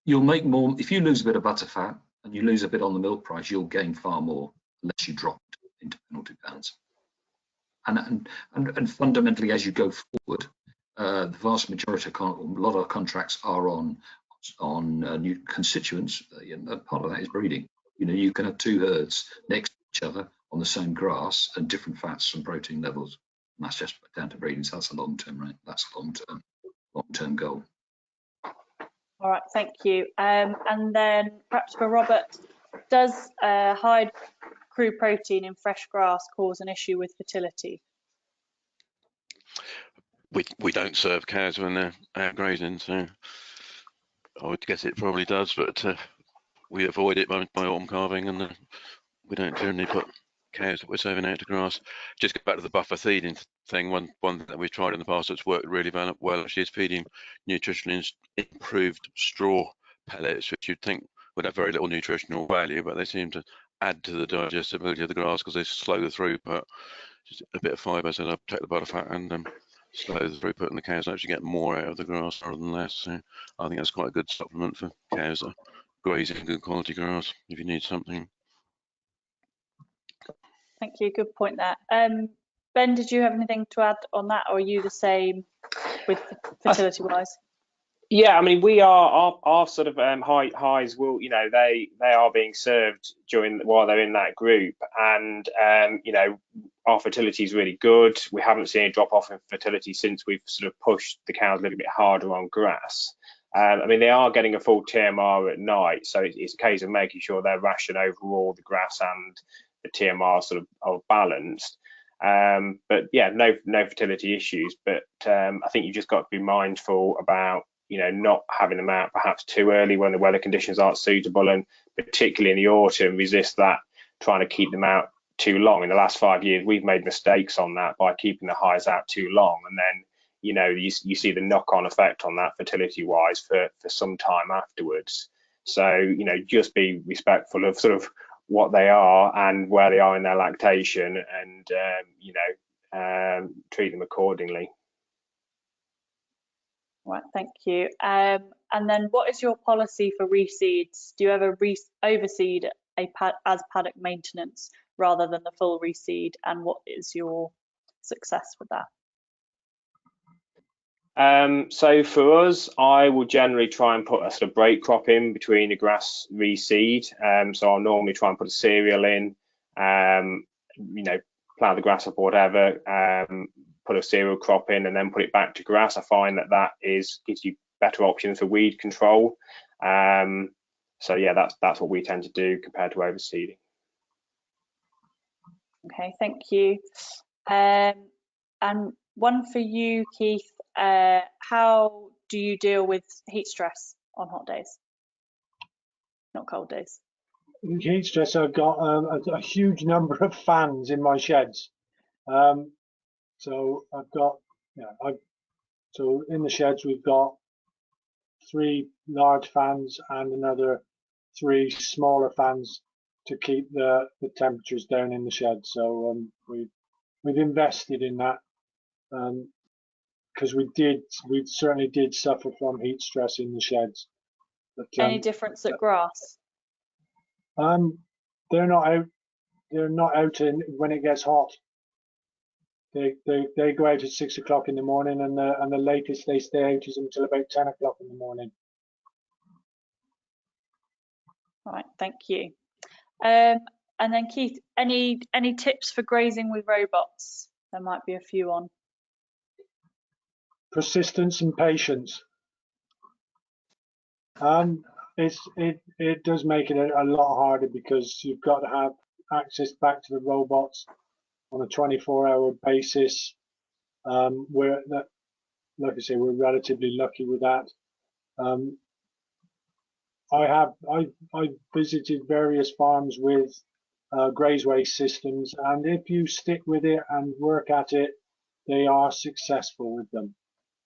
you'll make more if you lose a bit of butter fat and you lose a bit on the milk price. You'll gain far more unless you drop into penalty bands. And fundamentally, as you go forward, the vast majority, a lot of contracts are on new constituents. Part of that is breeding. You can have 2 herds next to each other on the same grass and different fats and protein levels, and that's just down to breeding. So that's a long-term, right? That's a long-term goal. All right, thank you. And then perhaps for Robert, does high crude protein in fresh grass cause an issue with fertility? we don't serve cows when they're out grazing, so I would guess it probably does, but we avoid it by autumn calving, and we don't generally put cows that we're serving out to grass. Just go back to the buffer feeding thing. One that we've tried in the past that's worked really well actually is feeding nutritionally improved straw pellets, which you'd think would have very little nutritional value, but they seem to add to the digestibility of the grass because they slow the throughput. Just a bit of fibre, so they'll protect the butterfat and slow the throughput, and the cows actually get more out of the grass rather than less. So I think that's quite a good supplement for cows that are grazing good quality grass if you need something. Thank you, good point there. Ben, did you have anything to add on that, or are you the same with fertility wise? Yeah, I mean, we are our sort of highs will, you know, they are being served while they're in that group, and you know, our fertility is really good. We haven't seen a drop off in fertility since we've sort of pushed the cows a little bit harder on grass. I mean, they are getting a full TMR at night, so it's a case of making sure their ration overall, the grass and the TMR sort of are balanced. But yeah, no fertility issues. But I think you just got to be mindful about, you know, not having them out perhaps too early when the weather conditions aren't suitable, and particularly in the autumn, resist that trying to keep them out too long. In the last 5 years, we've made mistakes on that by keeping the highs out too long, and then, you know, you see the knock-on effect on that fertility wise for some time afterwards. So, you know, just be respectful of sort of what they are and where they are in their lactation, and you know, treat them accordingly. Right, thank you. And then what is your policy for reseeds? Do you ever overseed as paddock maintenance rather than the full reseed, and what is your success with that? So for us, I will generally try and put a sort of break crop in between the grass reseed. So I'll normally try and put a cereal in, you know, plough the grass up or whatever, put a cereal crop in and then put it back to grass. I find that gives you better options for weed control. So yeah, that's what we tend to do compared to overseeding. Okay, thank you. And one for you, Keith. How do you deal with heat stress on hot days, not cold days? Heat stress, I've got a huge number of fans in my sheds. So I've got, so in the sheds we've got 3 large fans and another 3 smaller fans to keep the temperatures down in the shed. So we've invested in that because we certainly did suffer from heat stress in the sheds. But, any difference at grass? They're not out. They're not out when it gets hot. They go out at 6 o'clock in the morning, and the latest they stay out is until about 10 o'clock in the morning. All right, thank you. And then Keith, any tips for grazing with robots? There might be a few on. Persistence and patience. It does make it a lot harder because you've got to have access back to the robots on a 24-hour basis. Like I say, we're relatively lucky with that. I visited various farms with grazeway systems, and if you stick with it and work at it, they are successful with them.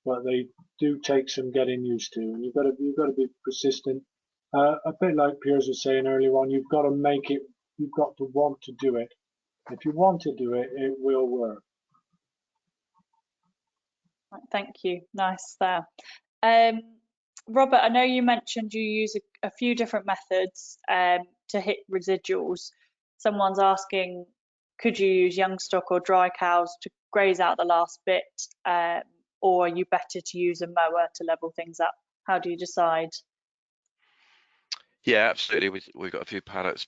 But they do take some getting used to, and you've got to be persistent. A bit like Piers was saying earlier on, you've got to make it. You've got to want to do it. If you want to do it, it will work. Thank you. Nice there. Robert, I know you mentioned you use a few different methods to hit residuals. Someone's asking, could you use young stock or dry cows to graze out the last bit, or are you better to use a mower to level things up? How do you decide? Yeah, absolutely. We've got a few paddocks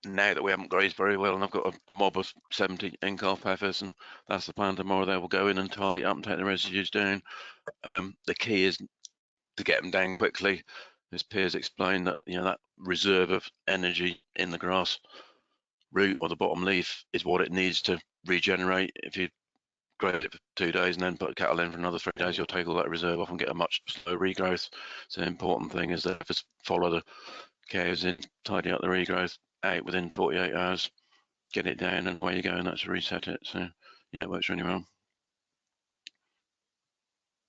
now that we haven't grazed very well, and I've got a mob of 70 in-calf heifers, and that's the plan tomorrow. They will go in and tidy up and take the residues down. The key is to get them down quickly. As Piers explained, that that reserve of energy in the grass root or the bottom leaf is what it needs to regenerate. If you graze it for 2 days and then put cattle in for another 3 days, you'll take all that reserve off and get a much slower regrowth. So the important thing is that just follow the cows in, tidy up the regrowth out within 48 hours, get it down, and away you go, and that's reset it. So yeah, it works really well.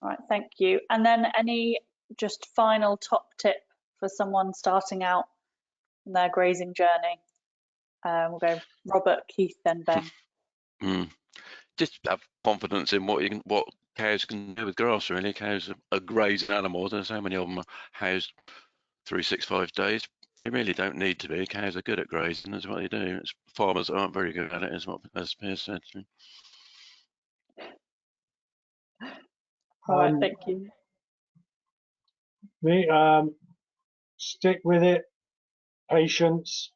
All right, thank you. And then any just final top tip for someone starting out in their grazing journey? We'll go Robert, Keith, then Ben. Just have confidence in what cows can do with grass. Really, cows are grazing animals. There's so many of them are housed 365 days. They really don't need to be. Cows are good at grazing. That's what they do. It's farmers aren't very good at it, as Piers said. All right, thank you. Stick with it, patience,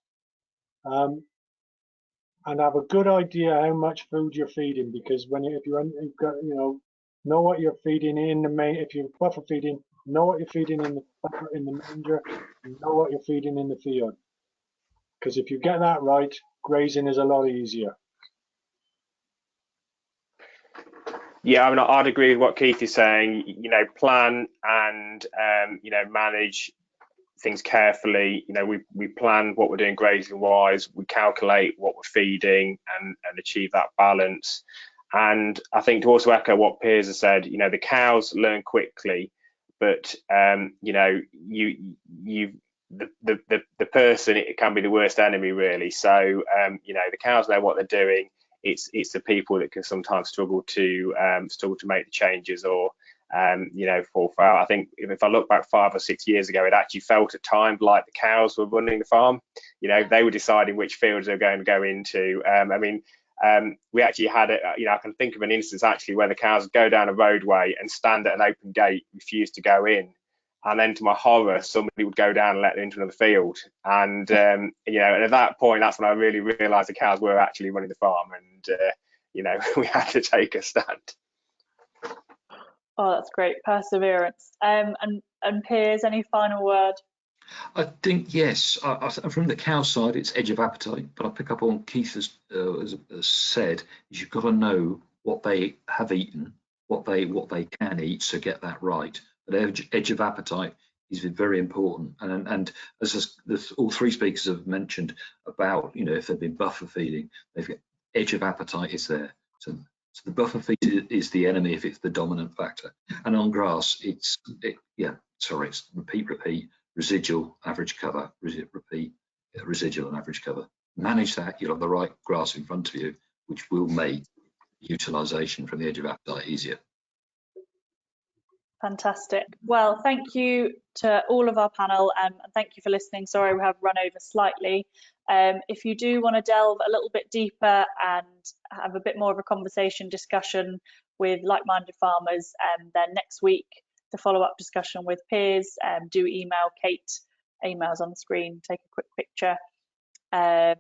and have a good idea how much food you're feeding, because if you've got, know what you're feeding in the main. If you're buffer feeding, know what you're feeding in the manger, and know what you're feeding in the field. Because if you get that right, grazing is a lot easier. Yeah, I mean, I'd agree with what Keith is saying. Plan and manage things carefully. We plan what we're doing grazing wise. We calculate what we're feeding and achieve that balance. And I think to also echo what Piers has said, the cows learn quickly, but the person, it can be the worst enemy, really. So the cows know what they're doing. It's the people that can sometimes struggle to make the changes or fall foul. I think if I look back 5 or 6 years ago, it actually felt at times like the cows were running the farm. They were deciding which fields they were going to go into. We actually had it. I can think of an instance actually where the cows would go down a roadway and stand at an open gate, refuse to go in. And then to my horror, somebody would go down and let them into another field. And, and at that point, that's when I really realised the cows were actually running the farm. And, we had to take a stand. Oh, that's great. Perseverance. And Piers, any final word? I think, yes, from the cow side, it's edge of appetite. But I pick up on Keith has said, is you've got to know what they have eaten, what they can eat, so get that right. But edge of appetite is very important, and as all three speakers have mentioned about, if they've been buffer feeding, they've got edge of appetite is there. So the buffer feed is the enemy if it's the dominant factor. And on grass, it's repeat, residual, average cover, repeat, residual and average cover. Manage that. You'll have the right grass in front of you, which will make utilisation from the edge of appetite easier. Fantastic. Well, thank you to all of our panel, and thank you for listening. Sorry we have run over slightly. If you do want to delve a little bit deeper and have a bit more of a conversation discussion with like-minded farmers, then next week the follow-up discussion with Piers, do email Kate, emails on the screen, take a quick picture, and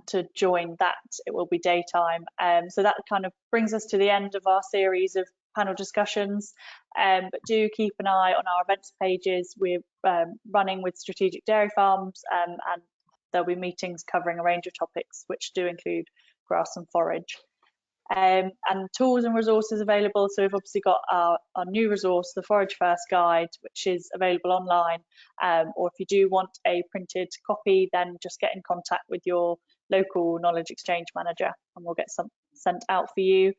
to join that it will be daytime. So that kind of brings us to the end of our series of panel discussions, but do keep an eye on our events pages. We're running with strategic dairy farms, and there'll be meetings covering a range of topics which do include grass and forage, and tools and resources available. So we've obviously got our new resource, the Forage First Guide, which is available online, or if you do want a printed copy, then just get in contact with your local knowledge exchange manager and we'll get some sent out for you.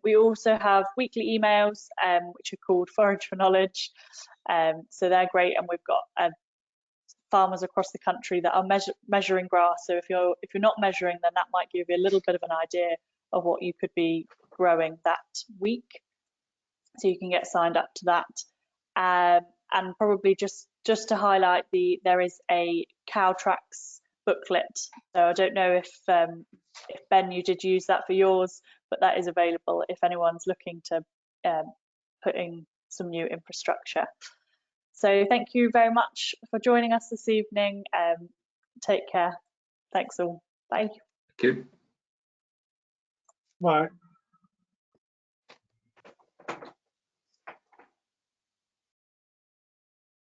We also have weekly emails, which are called Forage for Knowledge. So they're great, and we've got farmers across the country that are measuring grass. So if you're not measuring, then that might give you a little bit of an idea of what you could be growing that week. So you can get signed up to that. And probably just to highlight, there is a cow tracks booklet. So I don't know if Ben, you did use that for yours, but that is available if anyone's looking to put in some new infrastructure. So thank you very much for joining us this evening. Take care. Thanks all. Bye. Thank you. Bye.